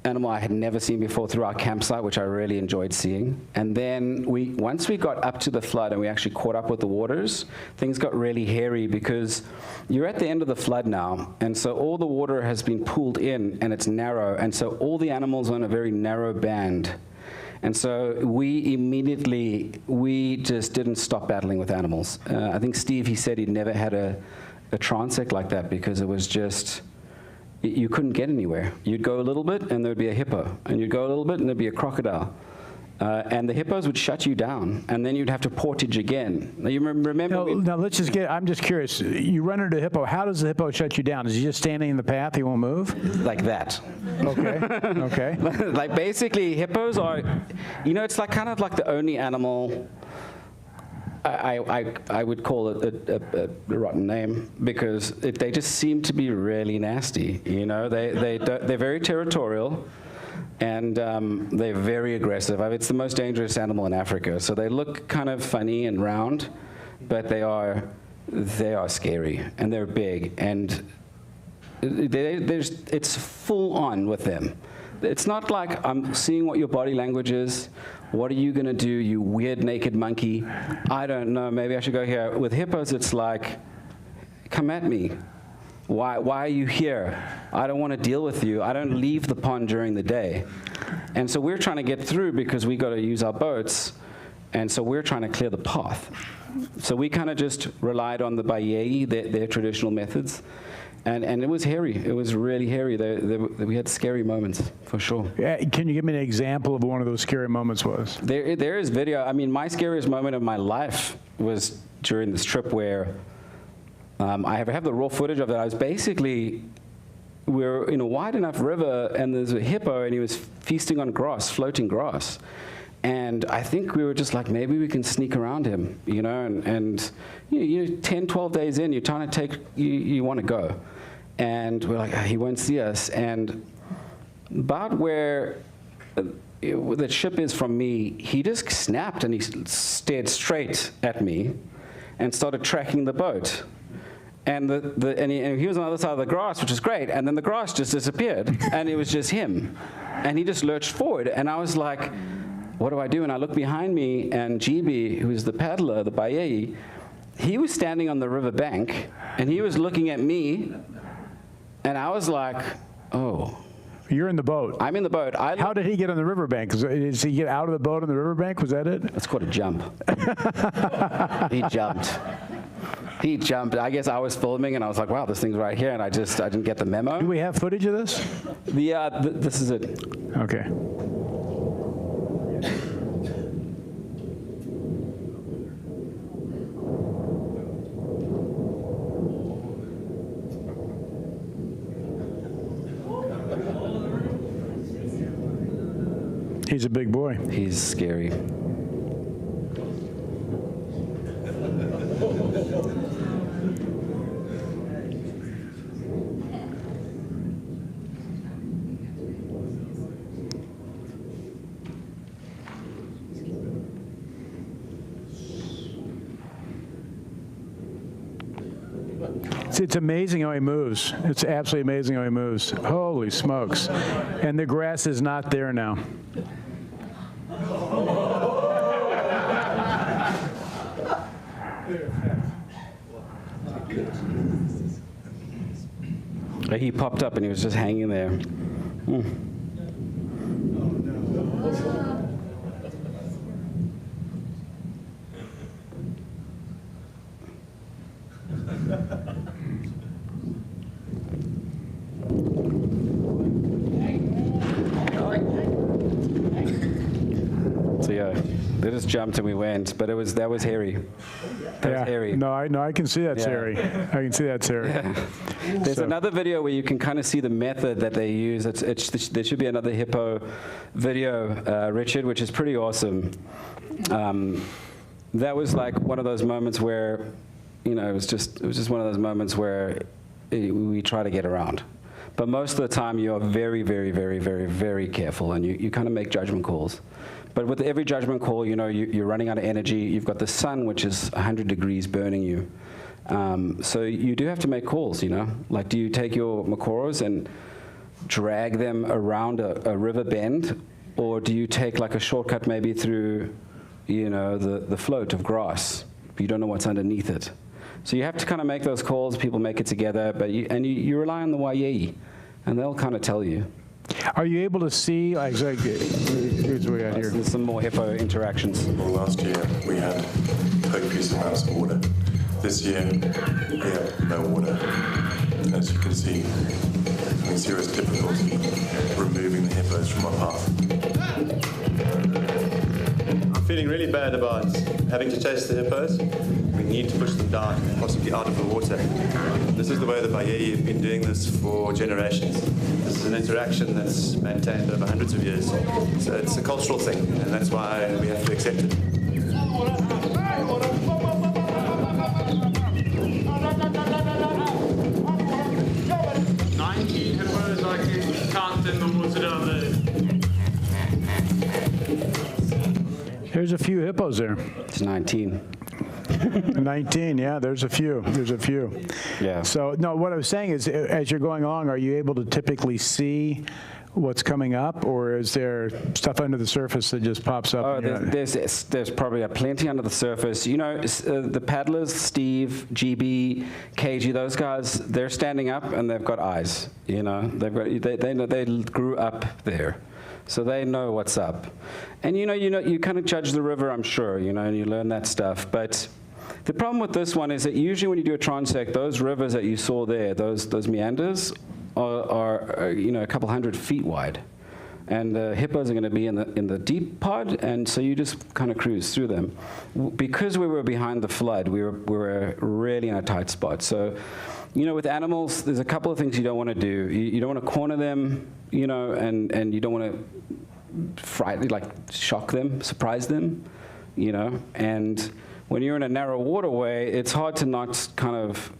animal I had never seen before through our campsite, which I really enjoyed seeing. And then once we got up to the flood and we actually caught up with the waters, things got really hairy because you're at the end of the flood now, and so all the water has been pulled in and it's narrow, and so all the animals are in a very narrow band. And so we just didn't stop battling with animals. I think Steve, he said he'd never had a transect like that because it was just, you couldn't get anywhere. You'd go a little bit and there'd be a hippo, and you'd go a little bit and there'd be a crocodile. And the hippos would shut you down, and then you'd have to portage again. Now, you remember? Now let's just I'm just curious. You run into a hippo. How does the hippo shut you down? Is he just standing in the path? He won't move? Like that. Okay, okay. Like basically, hippos are, it's like kind of like the only animal, I would call it a rotten name, because they just seem to be really nasty. They're very territorial. And they're very aggressive. It's the most dangerous animal in Africa. So they look kind of funny and round, but they are scary, and they're big, and it's full on with them. It's not like I'm seeing what your body language is. What are you gonna do, you weird naked monkey? I don't know, maybe I should go here. With hippos, it's like, come at me. Why are you here? I don't want to deal with you. I don't leave the pond during the day. And so we're trying to get through because we got to use our boats, and so we're trying to clear the path. So we kind of just relied on the bayei, their traditional methods, and it was hairy. It was really hairy. We had scary moments, for sure. Can you give me an example of one of those scary moments was? There is video. I mean, my scariest moment of my life was during this trip where I have the raw footage of that. We're in a wide enough river, and there's a hippo, and he was feasting on grass, floating grass. And I think we were just like, maybe we can sneak around him, and 10, 12 days in, you're trying to you want to go. And we're like, he won't see us. And about where the ship is from me, he just snapped, and he stared straight at me and started tracking the boat. And he was on the other side of the grass, which is great, and then the grass just disappeared, and it was just him. And he just lurched forward, and I was like, what do I do? And I look behind me, and GB, who's the paddler, the bayei, he was standing on the river bank, and he was looking at me, and I was like, oh. You're in the boat. I'm in the boat. How did he get on the riverbank? Did he get out of the boat on the riverbank? Was that it? That's called a jump. He jumped. He jumped. I guess I was filming, and I was like, wow, this thing's right here, and I didn't get the memo. Do we have footage of this? This is it. Okay. He's a big boy. He's scary. It's amazing how he moves. It's absolutely amazing how he moves. Holy smokes. And the grass is not there now. He popped up and he was just hanging there. So yeah, they just jumped and we went, but that was hairy. That was hairy. No, I can see that's hairy. I can see that's hairy. Yeah. There's another video where you can kind of see the method that they use. There should be another hippo video, Richard, which is pretty awesome. That was like one of those moments where, it was just one of those moments where we try to get around. But most of the time, you are very, very, very, very, very careful, and you kind of make judgment calls. But with every judgment call, you know, you're running out of energy. You've got the sun, which is 100 degrees burning you. So you do have to make calls, you know. Like, do you take your makoros and drag them around a river bend, or do you take like a shortcut maybe through, you know, the float of grass? You don't know what's underneath it. So you have to kind of make those calls. People make it together, but you rely on the Waiei, and they'll kind of tell you. Are you able to see, like, here's what we got here. There's some more hippo interactions. Well, last year we had copious amounts of water. This year we have no water. As you can see, having serious difficulty removing the hippos from our path. I'm feeling really bad about having to chase the hippos. We need to push them down, possibly out of the water. This is the way the Waiei have been doing this for generations. This is an interaction that's maintained over hundreds of years. So it's a cultural thing, and that's why we have to accept it. Hippos, I can count in the water down there. There's a few hippos there. It's 19. 19, yeah, there's a few. There's a few. Yeah. So, no, what I was saying is, as you're going along, are you able to typically see what's coming up, or is there stuff under the surface that just pops up? Oh, there's probably plenty under the surface. You know, the paddlers, Steve, GB, KG, those guys, they're standing up and they've got eyes. You know, they grew up there, so they know what's up. And you kind of judge the river, I'm sure, you know, and you learn that stuff. But the problem with this one is that usually when you do a transect, those rivers that you saw there, those meanders, are a couple 100 feet wide, and the hippos are going to be in the deep pod, and so you just kind of cruise through them. Because we were behind the flood, we were really in a tight spot. So, you know, with animals, there's a couple of things you don't want to do. You don't want to corner them, you know, and you don't want to shock them, surprise them, you know. And when you're in a narrow waterway, it's hard to not kind of,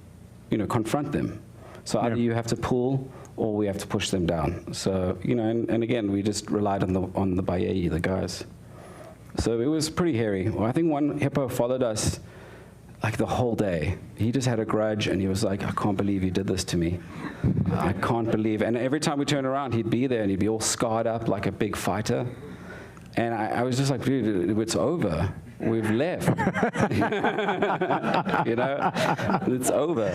you know, confront them. So either you have to pull, or we have to push them down. So, you know, and again, we just relied on the Waiei, the guys. So it was pretty hairy. Well, I think one hippo followed us like the whole day. He just had a grudge, and he was like, I can't believe you did this to me. I can't believe. And every time we turned around, he'd be there, and he'd be all scarred up like a big fighter. And I was just like, dude, it's over. We've left. You know, it's over.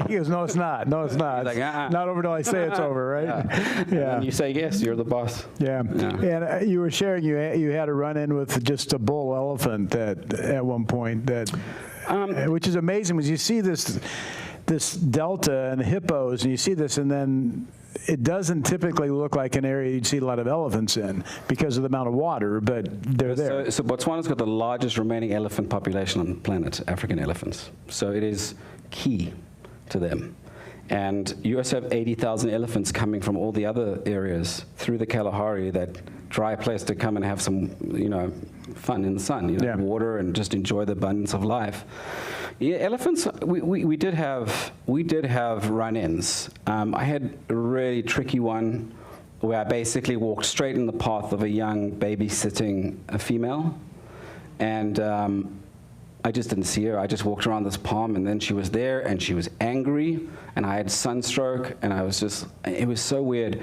He goes, no, it's not. No, it's not. He's like, Not over till I say it's over, right? Yeah. And you say yes, you're the boss. Yeah. And you were sharing you had a run-in with just a bull elephant at one point which is amazing, because you see this delta and the hippos, and you see this, and then it doesn't typically look like an area you'd see a lot of elephants in because of the amount of water, but they're there. So Botswana's got the largest remaining elephant population on the planet, African elephants. So it is key to them. And you also have 80,000 elephants coming from all the other areas through the Kalahari, that dry place to come and have some, you know, fun in the sun, you know, water, and just enjoy the abundance of life. Yeah, elephants, we did have run-ins. I had a really tricky one where I basically walked straight in the path of a young babysitting a female, and I just didn't see her. I just walked around this palm, and then she was there, and she was angry, and I had sunstroke, and it was so weird.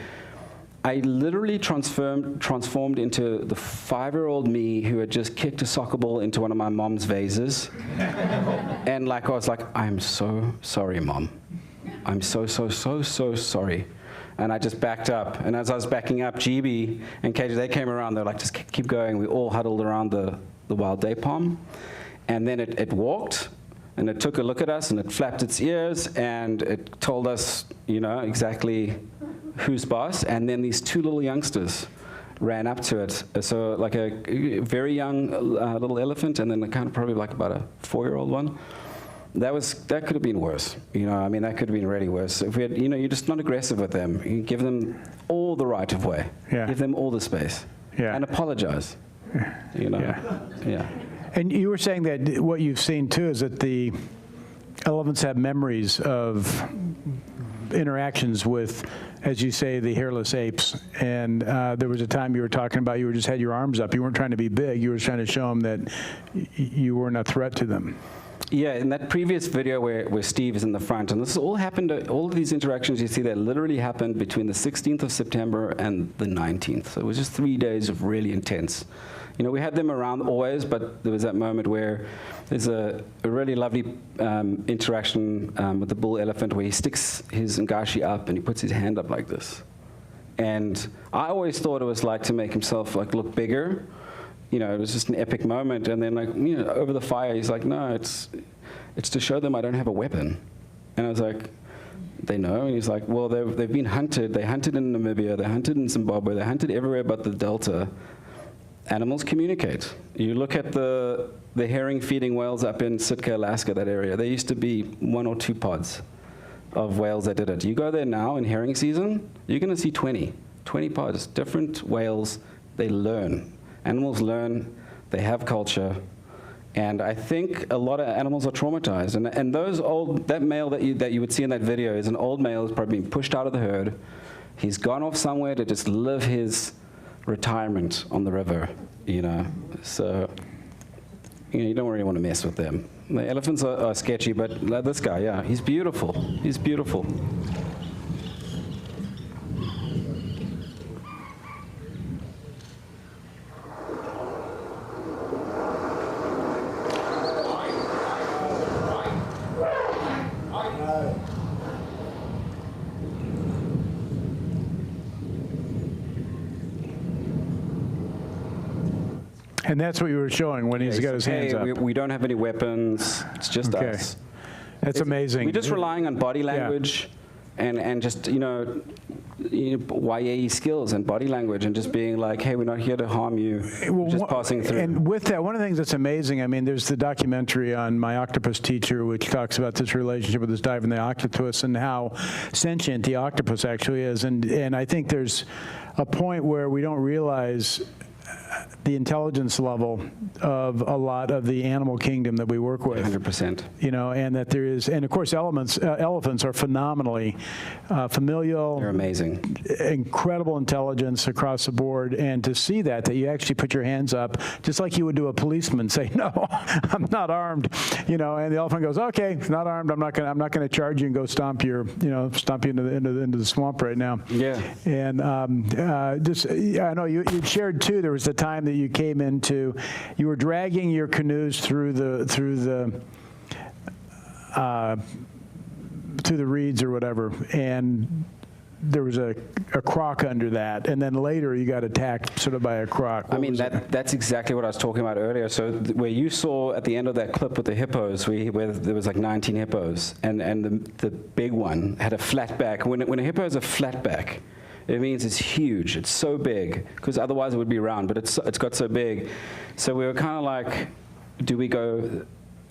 I literally transformed into the 5-year-old me who had just kicked a soccer ball into one of my mom's vases. And I was like, I'm so sorry, Mom. I'm so sorry. And I just backed up. And as I was backing up, GB and KJ, they came around. They're like, just keep going. We all huddled around the wild day palm. And then it walked, and it took a look at us, and it flapped its ears, and it told us, you know, exactly who's boss. And then these two little youngsters ran up to it. So like a very young little elephant, and then kind of probably like about a 4-year-old one. That could have been worse. You know, I mean, that could have been really worse. If we had, you know, you're just not aggressive with them. You give them all the right of way. Yeah. Give them all the space. Yeah. And apologize. You know. Yeah. And you were saying that what you've seen too is that the elephants have memories of interactions with, as you say, the hairless apes. And there was a time you were talking about you just had your arms up. You weren't trying to be big. You were trying to show them that you weren't a threat to them. Yeah, in that previous video where Steve is in the front, and this all happened, all of these interactions you see that literally happened between the 16th of September and the 19th. So it was just 3 days of really intense. You know, we had them around always, but there was that moment where there's a really lovely interaction with the bull elephant where he sticks his ngashi up and he puts his hand up like this. And I always thought it was like to make himself like look bigger. You know, it was just an epic moment. And then, like, you know, over the fire, he's like, no, it's to show them I don't have a weapon. And I was like, they know? And he's like, well, they've been hunted. They hunted in Namibia. They hunted in Zimbabwe. They hunted everywhere but the Delta. Animals communicate. You look at the herring feeding whales up in Sitka, Alaska, that area. There used to be 1 or 2 pods of whales that did it. You go there now in herring season, you're going to see 20 pods, different whales. They learn. Animals learn, they have culture, and I think a lot of animals are traumatized. And that male that you would see in that video is an old male who's probably been pushed out of the herd. He's gone off somewhere to just live his retirement on the river, you know. So, you know, you don't really want to mess with them. The elephants are sketchy, but this guy, yeah, he's beautiful. He's beautiful. And that's what you were showing when he's got his hands up. We don't have any weapons. It's just us. That's amazing. We're just relying on body language and just, you know, YAE skills and body language and just being like, hey, we're not here to harm you, we're just passing through. And with that, one of the things that's amazing, I mean, there's the documentary on My Octopus Teacher, which talks about this relationship with this dive and the octopus and how sentient the octopus actually is. And I think there's a point where we don't realize the intelligence level of a lot of the animal kingdom that we work with. 100%. You know, and that there is, and of course, elephants are phenomenally familial. They're amazing. Incredible intelligence across the board, and to see that you actually put your hands up, just like you would do a policeman, say, no, I'm not armed, you know, and the elephant goes, okay, not armed, I'm not gonna charge you and go stomp you into the swamp right now. Yeah. And I know you shared too. There was the time that you came into, you were dragging your canoes through the reeds or whatever, and there was a croc under that, and then later you got attacked sort of by a croc. I mean, that's exactly what I was talking about earlier. So where you saw at the end of that clip with the hippos, where there was like 19 hippos, and the big one had a flat back. When a hippo has a flat back, it means it's huge. It's so big, because otherwise it would be round, but it's got so big. So we were kind of like,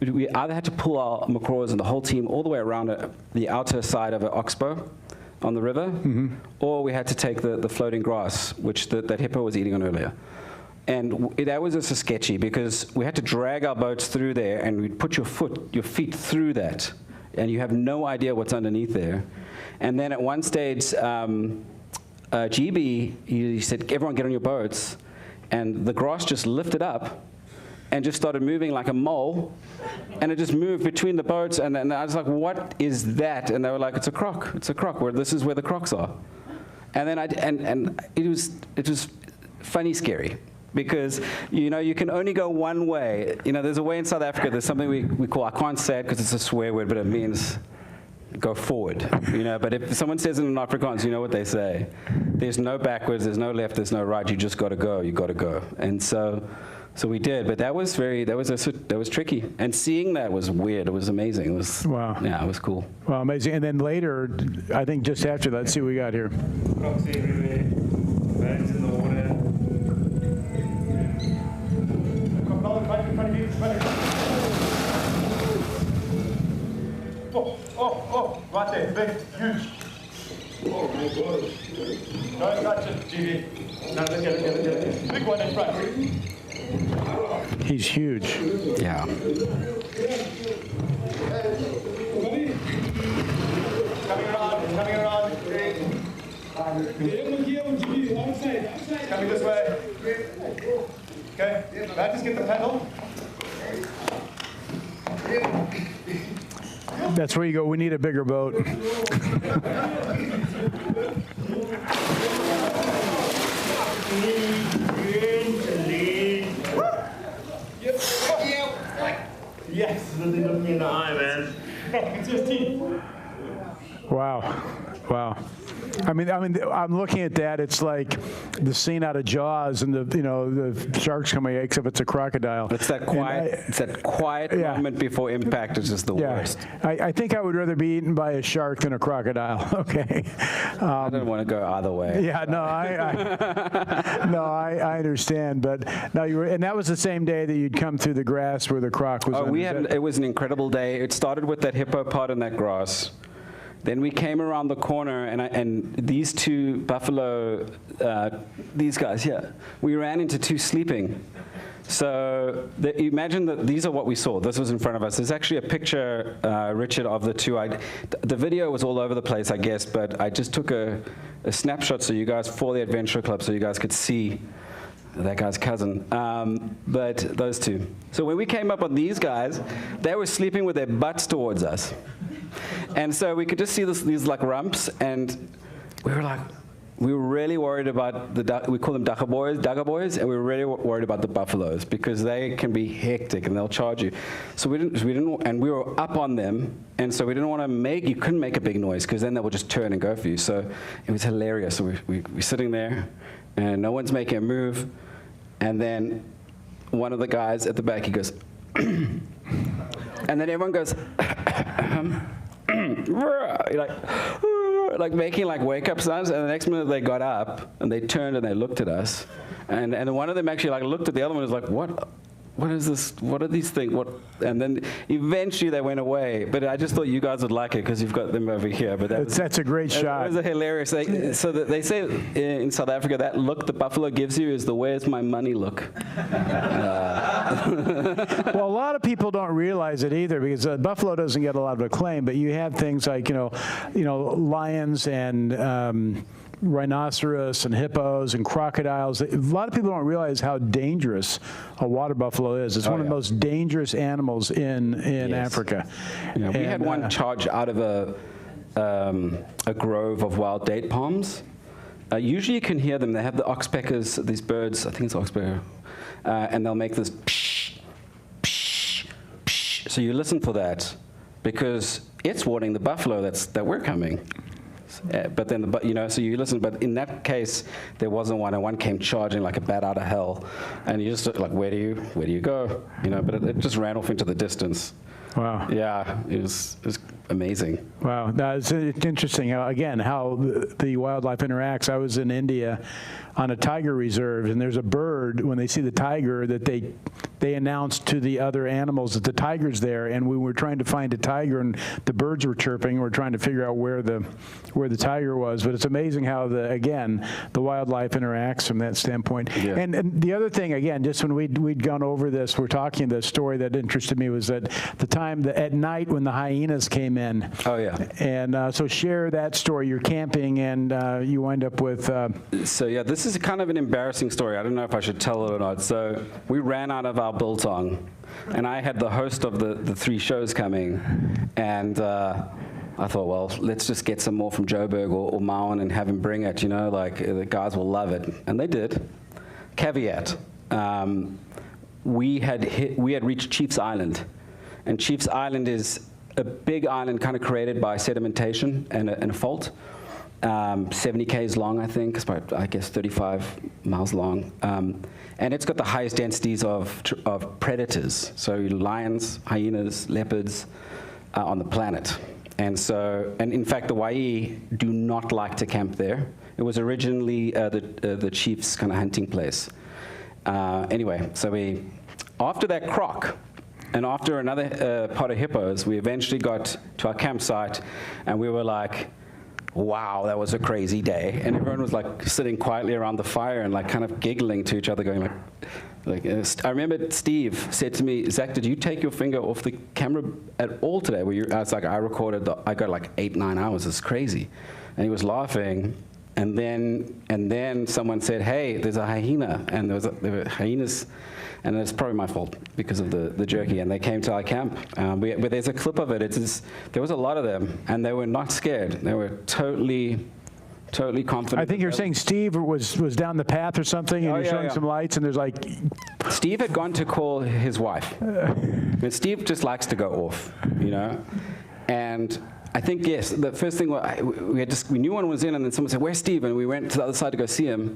we either had to pull our macaws and the whole team all the way around the outer side of an oxbow on the river, or we had to take the floating grass, which that hippo was eating on earlier. And that was just sketchy, because we had to drag our boats through there, and we'd put your feet through that, and you have no idea what's underneath there. And then at one stage, GB, he said, everyone get on your boats, and the grass just lifted up and just started moving like a mole, and it just moved between the boats, and I was like, what is that? And they were like, it's a croc, this is where the crocs are. And then and it was funny scary, because, you know, you can only go one way. You know, there's a way in South Africa, there's something we call, I can't say it because it's a swear word, but it means go forward, you know. But if someone says it in Afrikaans, you know what they say. There's no backwards, there's no left, there's no right. You just got to go. You got to go. And so we did. But that was tricky. And seeing that was weird. It was amazing. It was wow. Yeah, it was cool. Well, amazing. And then later, I think just after that, let's see what we got here. Crocs everywhere, bags in the water. Oh, right there, big, huge. Oh my God. Don't touch it, GB. No, get it. Big one in front. He's huge. Yeah. Coming around. Coming this way. Okay, back, just get the pedal. That's where you go, we need a bigger boat. Yes, really look me in the eye, man. It's just teeth. Wow, wow. I mean, I'm looking at that. It's like the scene out of Jaws, and the sharks coming, except it's a crocodile. It's that quiet Yeah. moment before impact is just the worst. I think I would rather be eaten by a shark than a crocodile. Okay. I don't want to go either way. Yeah, no, I understand. But no, and that was the same day that you'd come through the grass where the croc was. Oh, it was an incredible day. It started with that hippo pod in that grass. Then we came around the corner, and these two buffalo, these guys here, we ran into two sleeping. So imagine that these are what we saw. This was in front of us. There's actually a picture, Richard, of the two. The video was all over the place, I guess, but I just took a snapshot so you guys, for the Adventure Club, so you guys could see that guy's cousin, but those two. So when we came up on these guys, they were sleeping with their butts towards us. And so we could just see these like rumps, and we were really worried about we call them dugger boys, and we were really worried about the buffaloes because they can be hectic and they'll charge you. So we didn't, and we were up on them, and so we didn't want to you couldn't make a big noise because then they would just turn and go for you. So it was hilarious. So we're sitting there, and no one's making a move, and then one of the guys at the back, he goes, and then everyone goes, like making like wake up sounds, and the next minute they got up and they turned and they looked at us, and one of them actually like looked at the other one and was like, what is this? What are these things? What? And then eventually they went away. But I just thought you guys would like it because you've got them over here. But that's a great shot. It was a hilarious. So that they say in South Africa that look the buffalo gives you is the "where's my money" look. Well, a lot of people don't realize it either because buffalo doesn't get a lot of acclaim. But you have things like lions and rhinoceros and hippos and crocodiles. A lot of people don't realize how dangerous a water buffalo is. It's one of the most dangerous animals in Africa. Yeah, we had one charge out of a grove of wild date palms. Usually you can hear them. They have the oxpeckers, these birds, I think it's oxpecker, and they'll make this psh, psh, psh. So you listen for that because it's warning the buffalo that we're coming. But then, so you listen. But in that case, there wasn't one, and one came charging like a bat out of hell, and you just like, where do you go? But it just ran off into the distance. Wow. Yeah, it was amazing. Wow, it's interesting how the wildlife interacts. I was in India on a tiger reserve, and there's a bird, when they see the tiger, that they announce to the other animals that the tiger's there, and we were trying to find a tiger, and the birds were chirping. We're trying to figure out where the tiger was. But it's amazing how the wildlife interacts from that standpoint. Yeah. And the other thing, again, just when we'd gone over this, we're talking, the story that interested me was that the time at night when the hyenas came in. Oh yeah. And so share that story. You're camping, and you wind up with. So yeah, this is kind of an embarrassing story. I don't know if I should tell it or not. So we ran out of our biltong, and I had the host of the 3 shows coming, and I thought, well, let's just get some more from Joburg or Mauen and have him bring it. The guys will love it, and they did. Caveat: we had reached Chief's Island, and Chief's Island is a big island kind of created by sedimentation and a fault. 70 k's long, I think. It's about, I guess, 35 miles long. And it's got the highest densities of predators. So lions, hyenas, leopards on the planet. And in fact, the Wai do not like to camp there. It was originally the chief's kind of hunting place. Anyway, so after that croc, and after another pot of hippos, we eventually got to our campsite, and we were like, wow, that was a crazy day. And everyone was like sitting quietly around the fire and like kind of giggling to each other, going like I remember Steve said to me, Zach, did you take your finger off the camera at all today? I was like, I got like 8-9 hours, it's crazy. And he was laughing, And then someone said, hey, there's a hyena, and there were hyenas, and it's probably my fault because of the jerky, and they came to our camp. But there's a clip of it. There was a lot of them, and they were not scared. They were totally confident. I think you're saying Steve was down the path or something, and you're showing some lights, and there's like... Steve had gone to call his wife. And Steve just likes to go off, you know? And I think, yes, the first thing, we knew one was in, and then someone said, where's Steve? And we went to the other side to go see him,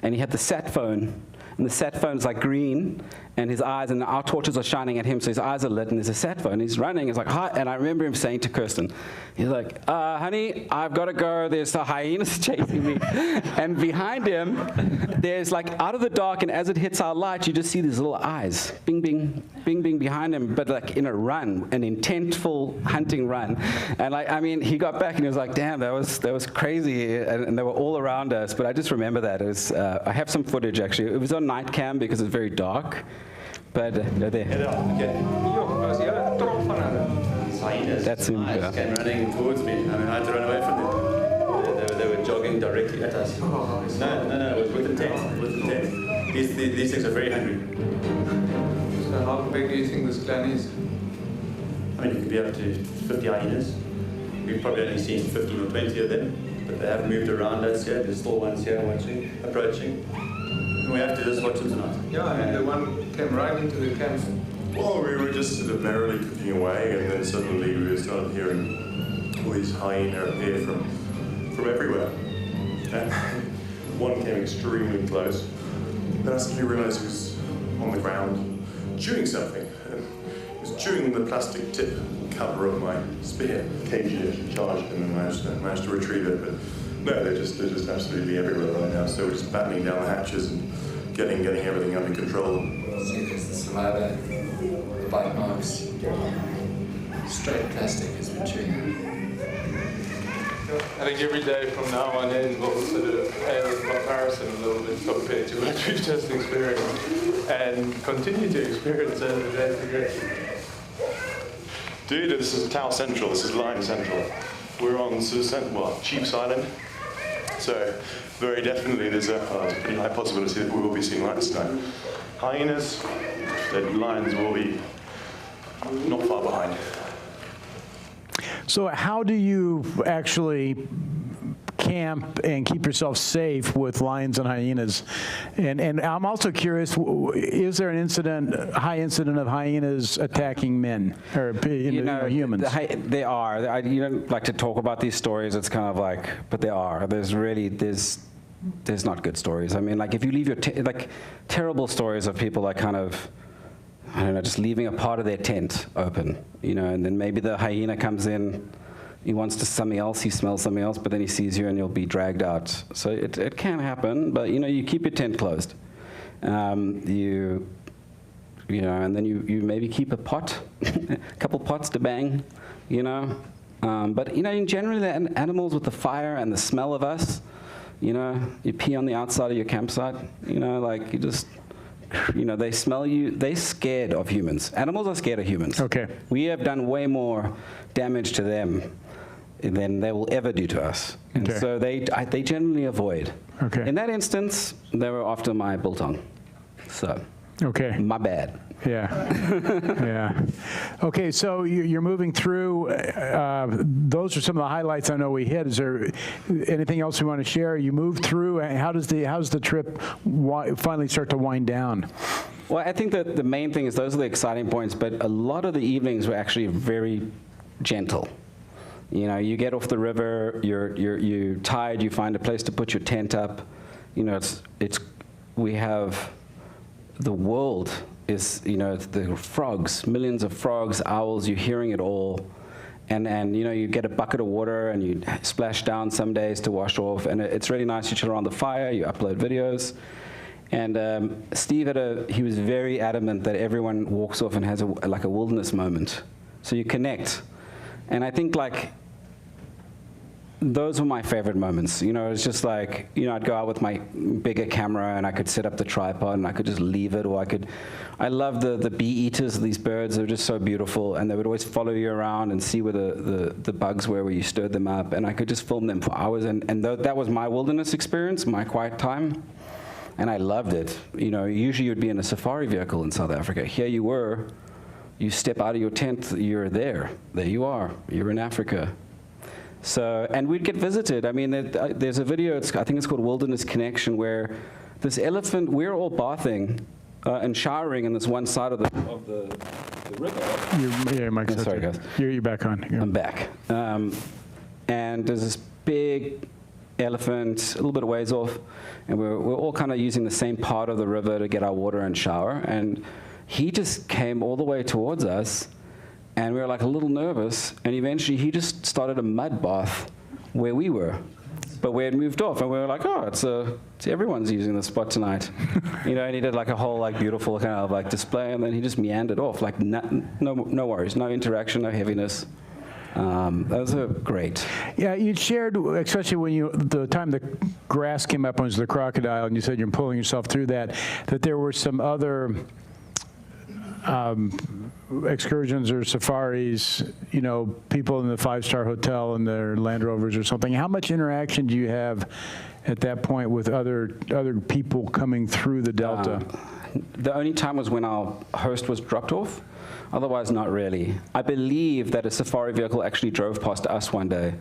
and he had the sat phone. And the sat phone's like green, and his eyes, and our torches are shining at him, so his eyes are lit, and there's a sat phone. He's running, he's like, hi, and I remember him saying to Kirsten, he's like, honey, I've got to go, there's a hyenas chasing me. And behind him, there's like, out of the dark, and as it hits our light, you just see these little eyes, bing, bing, bing, bing behind him, but like in a run, an intentful hunting run. And like, I mean, he got back, and he was like, damn, that was crazy, and they were all around us, but I just remember that. It was, I have some footage, actually. It was on night cam because it's very dark, but they're there. That's him. Came running towards me. I mean, I had to run away from them. They were jogging directly at us. No, it was with the tent. These things are very hungry. So how big do you think this clan is? I mean, it could be up to 50 hyenas. We've probably only seen 15 or 20 of them, but they have moved around us here. There's still ones here watching, approaching. And we have to just watch them tonight. Yeah, I mean, the one came right into the camp. Well, we were just sort of merrily cooking away, and then suddenly we started hearing all these hyena appear from everywhere. And one came extremely close. Then I suddenly realized he was on the ground chewing something. And he was chewing the plastic tip cover of my spear. Cagey charged him and managed to retrieve it. But no, they're just absolutely everywhere right now. So we're just battening down the hatches and getting everything under control. See, there's the saliva, the bite marks, straight plastic has been chewing. I think every day from now on in will sort of pale in comparison a little bit compared to what we've just experienced and continue to experience as the days progress. Dude, this is Tau Central, this is Line Central. We're on Chiefs Island. So very definitely there's a pretty high possibility that we will be seeing lions tonight. Hyenas, the lions will be not far behind. So how do you actually camp and keep yourself safe with lions and hyenas? And I'm also curious, is there an high incident of hyenas attacking men or humans? There are. You don't like to talk about these stories. It's kind of like, but there are. There's not good stories. I mean, like if you leave your terrible stories of people like kind of, I don't know, just leaving a part of their tent open, and then maybe the hyena comes in, he wants to something else, he smells something else, but then he sees you and you'll be dragged out. So it can happen, but you keep your tent closed. And then you maybe keep a pot, a couple pots to bang, But generally the animals with the fire and the smell of us, you pee on the outside of your campsite, they smell you, they're scared of humans. Animals are scared of humans. Okay. We have done way more damage to them than they will ever do to us. And so they generally avoid. Okay. In that instance, they were after my biltong. So, my bad. Yeah. Yeah. Okay, so you're moving through. Those are some of the highlights I know we hit. Is there anything else you want to share? You moved through. How does the trip finally start to wind down? Well, I think that the main thing is those are the exciting points, but a lot of the evenings were actually very gentle. You get off the river, you're tired, you find a place to put your tent up. We have the world is, the frogs, millions of frogs, owls, you're hearing it all. And you get a bucket of water and you splash down some days to wash off, and it's really nice. You chill around the fire, you upload videos. And Steve he was very adamant that everyone walks off and has a wilderness moment. So you connect. And I think those were my favorite moments. You know, it's just like, you know, I'd go out with my bigger camera and I could set up the tripod and I could just leave it, or I love the bee eaters of these birds. They're just so beautiful, and they would always follow you around and see where the bugs were, where you stirred them up, and I could just film them for hours, and that was my wilderness experience, my quiet time, and I loved it. You know, usually you'd be in a safari vehicle in South Africa. Here you were, you step out of your tent, you're there you are, you're in Africa. So, and we'd get visited. I mean, there's a video, I think it's called Wilderness Connection, where this elephant, we're all bathing and showering in this one side of the river. Mike's sorry, guys. You're back on. I'm back. And there's this big elephant, a little bit of ways off, and we're all kind of using the same part of the river to get our water and shower. And he just came all the way towards us, and we were like a little nervous, and eventually he just started a mud bath where we were. But we had moved off, and we were like, oh, it's everyone's using this spot tonight. You know, and he did like a whole like beautiful kind of like display, and then he just meandered off, like no worries, no interaction, no heaviness. Those are great. Yeah, you shared, especially when the time the grass came up was the crocodile, and you said you're pulling yourself through that there were some other excursions or safaris, you know, people in the five-star hotel in their Land Rovers or something. How much interaction do you have at that point with other people coming through the Delta? The only time was when our host was dropped off. Otherwise, not really. I believe that a safari vehicle actually drove past us one day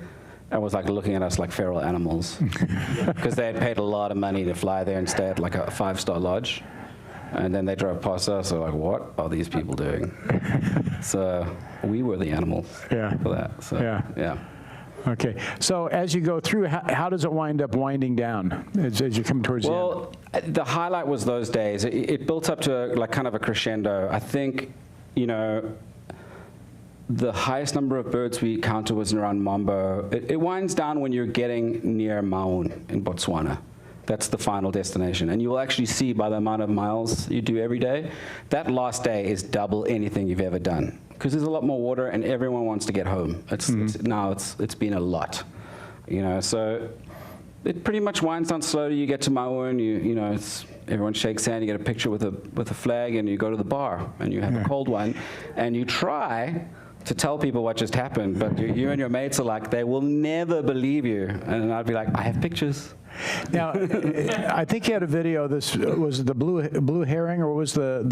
and was like looking at us like feral animals, because they had paid a lot of money to fly there and stay at like a five-star lodge. And then they drove past us, so like, what are these people doing? So we were the animals for that. So, yeah. Okay. So as you go through, how does it wind up winding down as you come towards the end? Well, the highlight was those days. It built up to like kind of a crescendo. I think, you know, the highest number of birds we counted was around Mambo. It winds down when you're getting near Maun in Botswana. That's the final destination. And you will actually see by the amount of miles you do every day, that last day is double anything you've ever done. Because there's a lot more water and everyone wants to get home. Now it's been a lot, you know. So it pretty much winds down slowly. You get to Maun, you know, everyone shakes hands, you get a picture with a flag, and you go to the bar and you have a cold one, and you try to tell people what just happened, but you and your mates are like, they will never believe you. And I'd be like, I have pictures. Now, I think you had a video. This was the blue herring, or was the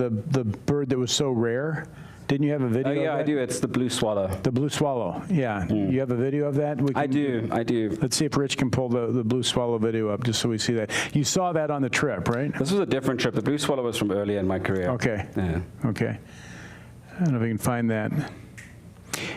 bird that was so rare? Didn't you have a video? Oh yeah, of that? I do. It's the blue swallow. The blue swallow. Yeah. You have a video of that? I do. Let's see if Rich can pull the blue swallow video up, just so we see that. You saw that on the trip, right? This was a different trip. The blue swallow was from earlier in my career. Okay. Yeah. Okay. I don't know if we can find that.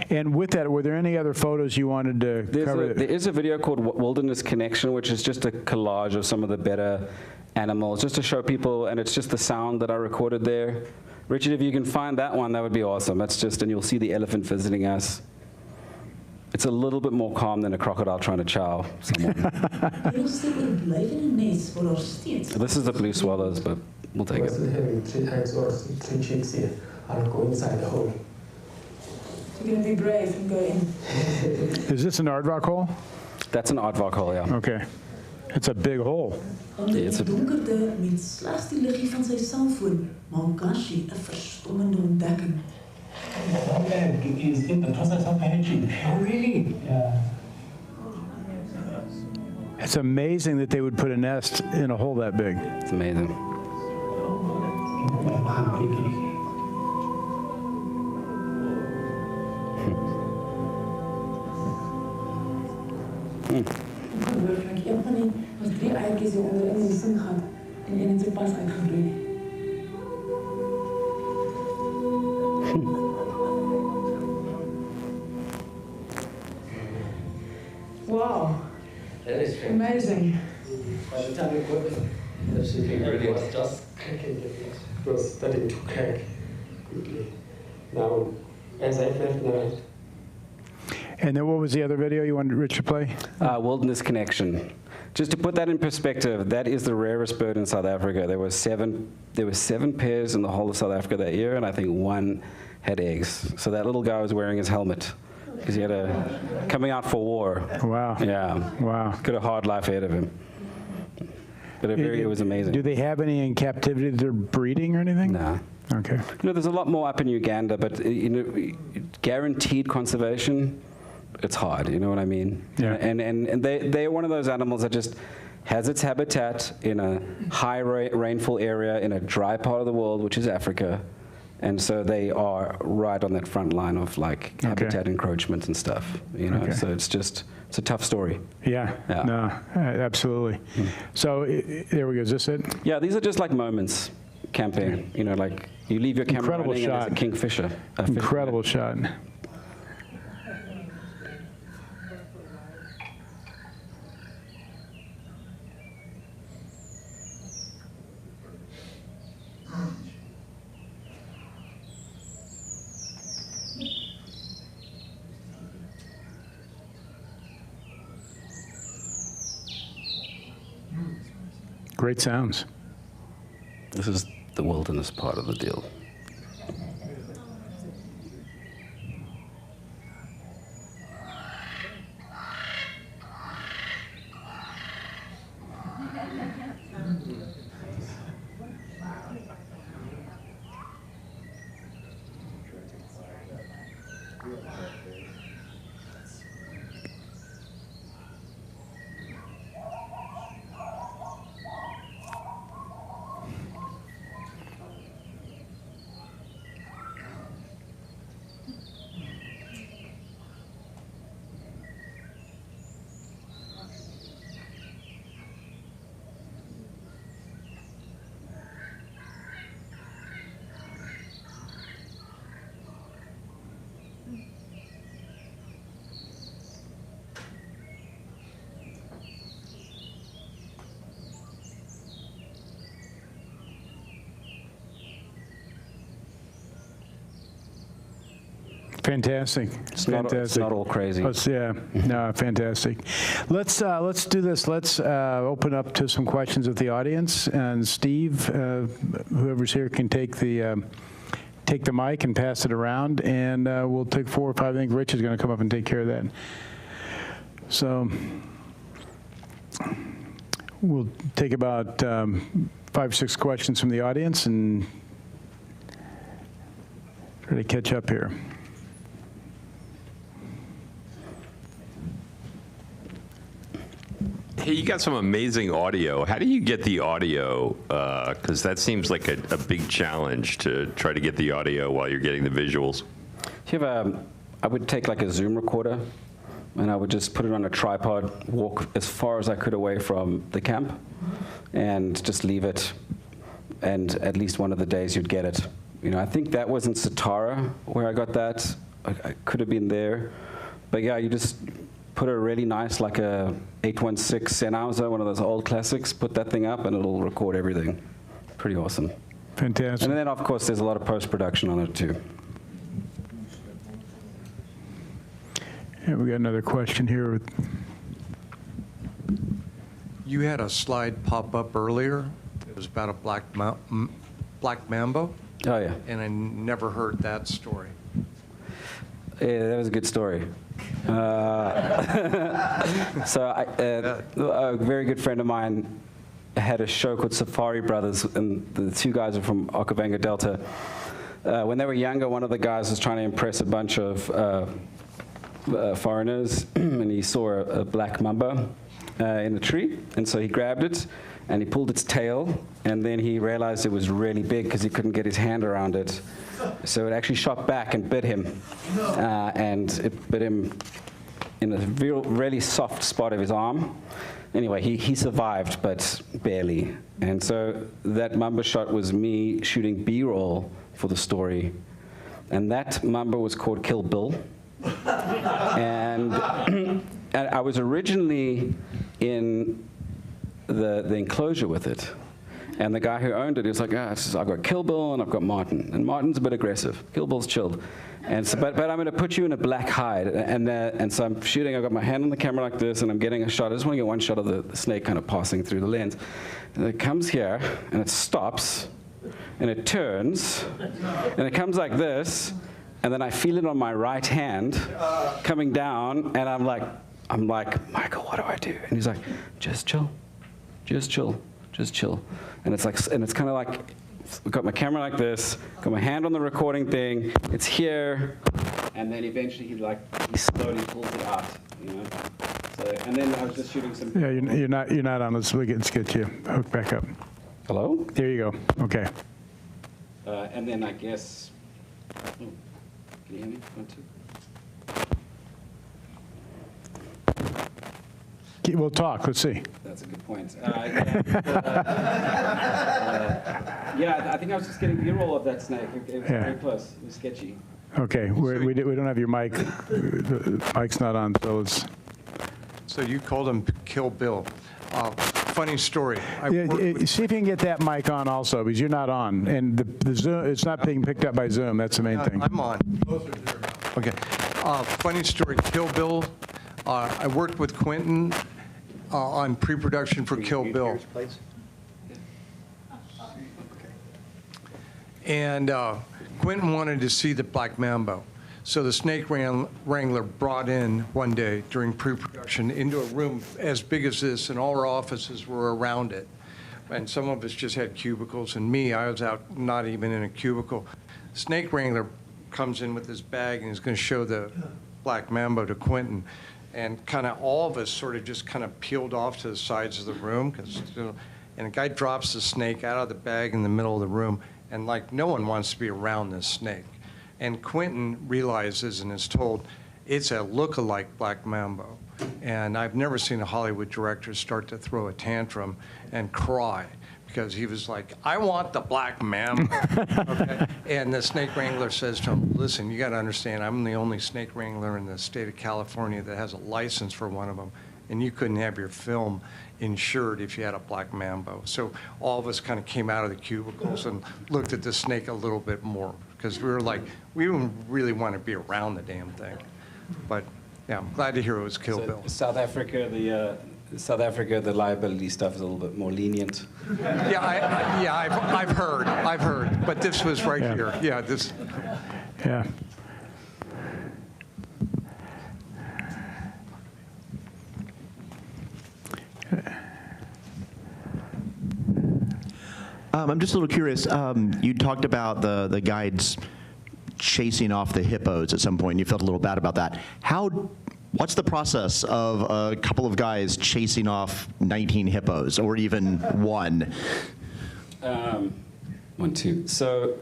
And with that, were there any other photos you wanted to cover? There is a video called Wilderness Connection, which is just a collage of some of the better animals, just to show people, and it's just the sound that I recorded there. Richard, if you can find that one, that would be awesome. That's just, and you'll see the elephant visiting us. It's a little bit more calm than a crocodile trying to chow someone. This is the blue swallows, but we'll take it. Having 3 times or 3 chicks here. I'll go inside the hole. You're going to be brave and go in. Is this an aardvark hole? That's an aardvark hole, yeah. Okay. It's a big hole. Onder die donkerte met slegs die liggie van sy selfoon, maak Gashi 'n verstommende ontdekking. Is in the process of hatching. Oh, really? Yeah. It's amazing that they would put a nest in a hole that big. It's amazing. Ongelooflijk. Een van die was 3 eitjies hier onder in die sin gehad en een het so pas uitgebroei. Wow. That is amazing. By the time we got it, absolutely brilliant. It was just cracking the eggs. It was starting to crack quickly. Now, as I've left now. And then what was the other video you wanted Rich to play? Wilderness Connection. Just to put that in perspective, that is the rarest bird in South Africa. There were 7 pairs in the whole of South Africa that year, and I think 1 had eggs. So that little guy was wearing his helmet because he had coming out for war. Wow. Yeah. Wow. Got a hard life ahead of him. But it was amazing. Do they have any in captivity that they're breeding or anything? Nah. Okay. There's a lot more up in Uganda, but guaranteed conservation, it's hard. You know what I mean? Yeah. And they're one of those animals that just has its habitat in a high rainfall area in a dry part of the world, which is Africa. And so they are right on that front line of like habitat encroachment and stuff, so it's a tough story. Yeah. No, absolutely. So there we go. Is this it? Yeah, these are just like moments camping, like you leave your camera Incredible running shot. and there's a kingfisher. Incredible shot. Great sounds. This is the wilderness part of the deal. Fantastic. It's not all crazy. No, fantastic. Let's do this. Let's open up to some questions of the audience. And Steve, whoever's here, can take the mic and pass it around. And we'll take 4 or 5. I think Rich is going to come up and take care of that. So we'll take about 5 or 6 questions from the audience and try to catch up here. Hey, you got some amazing audio. How do you get the audio? Because that seems like a big challenge to try to get the audio while you're getting the visuals. I would take like a Zoom recorder, and I would just put it on a tripod, walk as far as I could away from the camp, and just leave it. And at least one of the days you'd get it. I think that was in Satara where I got that. I could have been there. But yeah, you just put a really nice, like a 816 Sennheiser, one of those old classics, put that thing up and it'll record everything. Pretty awesome. Fantastic. And then, of course, there's a lot of post-production on it, too. Yeah, we got another question here. You had a slide pop up earlier. It was about a black mamba. Oh, yeah. And I never heard that story. Yeah, that was a good story. A very good friend of mine had a show called Safari Brothers, and the 2 guys are from Okavango Delta. When they were younger, one of the guys was trying to impress a bunch of foreigners, and he saw a black mamba in a tree, and so he grabbed it, and he pulled its tail, and then he realized it was really big because he couldn't get his hand around it. So it actually shot back and bit him, and it bit him in a really soft spot of his arm. Anyway, he survived, but barely. And so that mamba shot was me shooting B-roll for the story. And that mamba was called Kill Bill. And I was originally in the enclosure with it. And the guy who owned it, he was like, I've got Kill Bill and I've got Martin. And Martin's a bit aggressive. Kill Bill's chilled. And so, but I'm going to put you in a black hide. And so I'm shooting. I've got my hand on the camera like this, and I'm getting a shot. I just want to get one shot of the snake kind of passing through the lens. And it comes here, and it stops, and it turns, and it comes like this, and then I feel it on my right hand coming down, and I'm like, Michael, what do I do? And he's like, just chill, just chill, just chill. And it's like, and it's kind of like, I've got my camera like this, got my hand on the recording thing, it's here, and then eventually he slowly pulls it out, you know. So, and then I was just shooting some. Yeah, you're not on. Let's get you hooked back up. Hello? There you go. Okay. And then I guess, oh, can you hear me? 1, 2. We'll talk. Let's see. That's a good point. Yeah, I think I was just getting B-roll of that snake. It was very close. It was sketchy. Okay, we don't have your mic. The mic's not on, so it's. So you called him Kill Bill. Funny story. See if you can get that mic on also, because you're not on, and the Zoom, it's not being picked up by Zoom. That's the main thing. I'm on. Okay. Funny story. Kill Bill. I worked with Quentin on pre-production for Kill Bill. And Quentin wanted to see the black mambo. So the snake wrangler brought in one day during pre-production into a room as big as this, and all our offices were around it. And some of us just had cubicles, and me, I was out not even in a cubicle. Snake wrangler comes in with his bag and he's going to show the black mambo to Quentin. And kind of all of us sort of just kind of peeled off to the sides of the room. And a guy drops the snake out of the bag in the middle of the room, and like no one wants to be around this snake. And Quentin realizes and is told it's a look-alike black mambo. And I've never seen a Hollywood director start to throw a tantrum and cry, because he was like, I want the black mambo. Okay? And the snake wrangler says to him, listen, you got to understand, I'm the only snake wrangler in the state of California that has a license for one of them, and you couldn't have your film insured if you had a black mambo. So all of us kind of came out of the cubicles and looked at the snake a little bit more, because we were like, we didn't really want to be around the damn thing. But yeah, I'm glad to hear it was Kill Bill. South Africa, the liability stuff is a little bit more lenient. I've heard, but this was right here. Yeah, this. Yeah. I'm just a little curious. You talked about the guides chasing off the hippos at some point, and you felt a little bad about that. What's the process of a couple of guys chasing off 19 hippos, or even one? 1, 2. So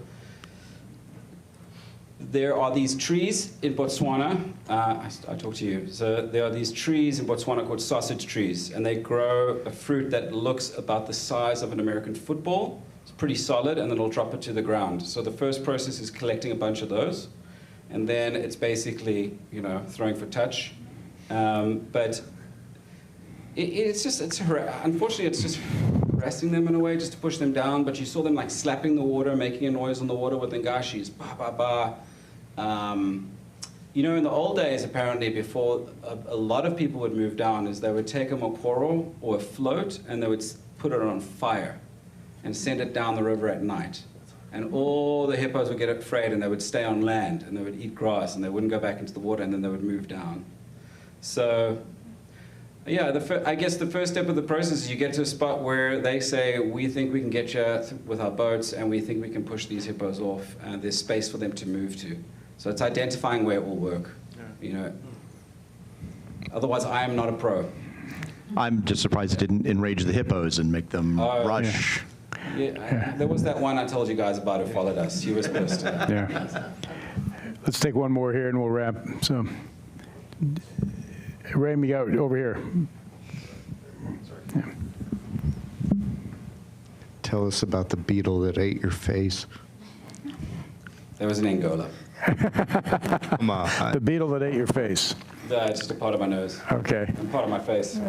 there are these trees in Botswana. I talked to you. So there are these trees in Botswana called sausage trees, and they grow a fruit that looks about the size of an American football. It's pretty solid, and then it'll drop it to the ground. So the first process is collecting a bunch of those, and then it's basically, throwing for touch. But unfortunately, it's just harassing them in a way, just to push them down. But you saw them like slapping the water, making a noise on the water with ngashis, ba ba ba. In the old days, apparently, before a lot of people would move down, is they would take a mokoro or a float, and they would put it on fire and send it down the river at night. And all the hippos would get afraid, and they would stay on land, and they would eat grass, and they wouldn't go back into the water, and then they would move down. So, yeah, I guess the first step of the process is you get to a spot where they say, we think we can get you with our boats, and we think we can push these hippos off, and there's space for them to move to. So it's identifying where it will work, Otherwise, I am not a pro. I'm just surprised it didn't enrage the hippos and make them rush. Yeah, there was that one I told you guys about who followed us. He was pissed. Yeah. Let's take one more here and we'll wrap. So, Ray, we got over here. Yeah. Tell us about the beetle that ate your face. There was an Angola. Come on. The beetle that ate your face. It's just a part of my nose. Okay. And part of my face.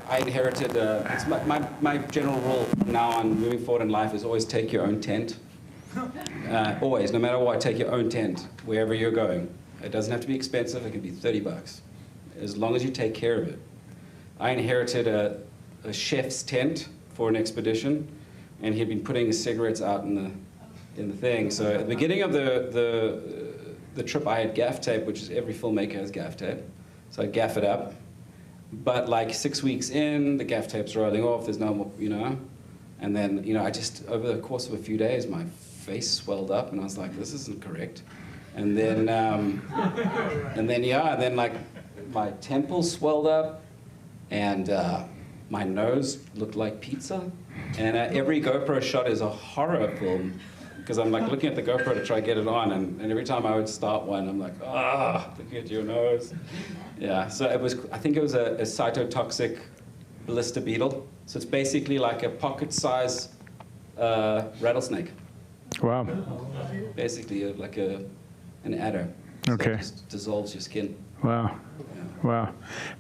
I inherited, it's my general rule now on moving forward in life is always take your own tent. Always, no matter what, take your own tent wherever you're going. It doesn't have to be expensive, it can be $30, as long as you take care of it. I inherited a chef's tent for an expedition, and he'd been putting his cigarettes out in the thing. So at the beginning of the the trip I had gaff tape, which is every filmmaker has gaff tape. So I'd gaff it up. But like 6 weeks in, the gaff tape's rolling off, there's no more, you know. And then, you know, I just, over the course of a few days, my face swelled up and I was like, this isn't correct. And then, like my temples swelled up and my nose looked like pizza. And every GoPro shot is a horror film because I'm like looking at the GoPro to try to get it on, and every time I would start one, I'm like, looking at your nose. Yeah, so it was, I think it was a cytotoxic blister beetle. So it's basically like a pocket-sized rattlesnake. Wow. Basically like an adder. Okay. So it just dissolves your skin. Wow. Wow.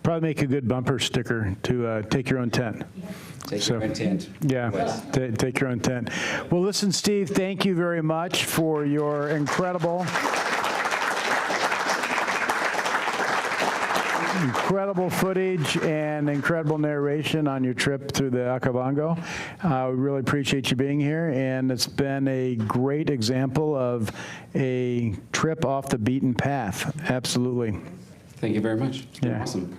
Probably make a good bumper sticker to take your own tent. Take your own tent. Yeah, take your own tent. Well, listen, Steve, thank you very much for your incredible footage and incredible narration on your trip through the Okavango. We really appreciate you being here, and it's been a great example of a trip off the beaten path. Absolutely. Thank you very much. It's been Yeah. awesome.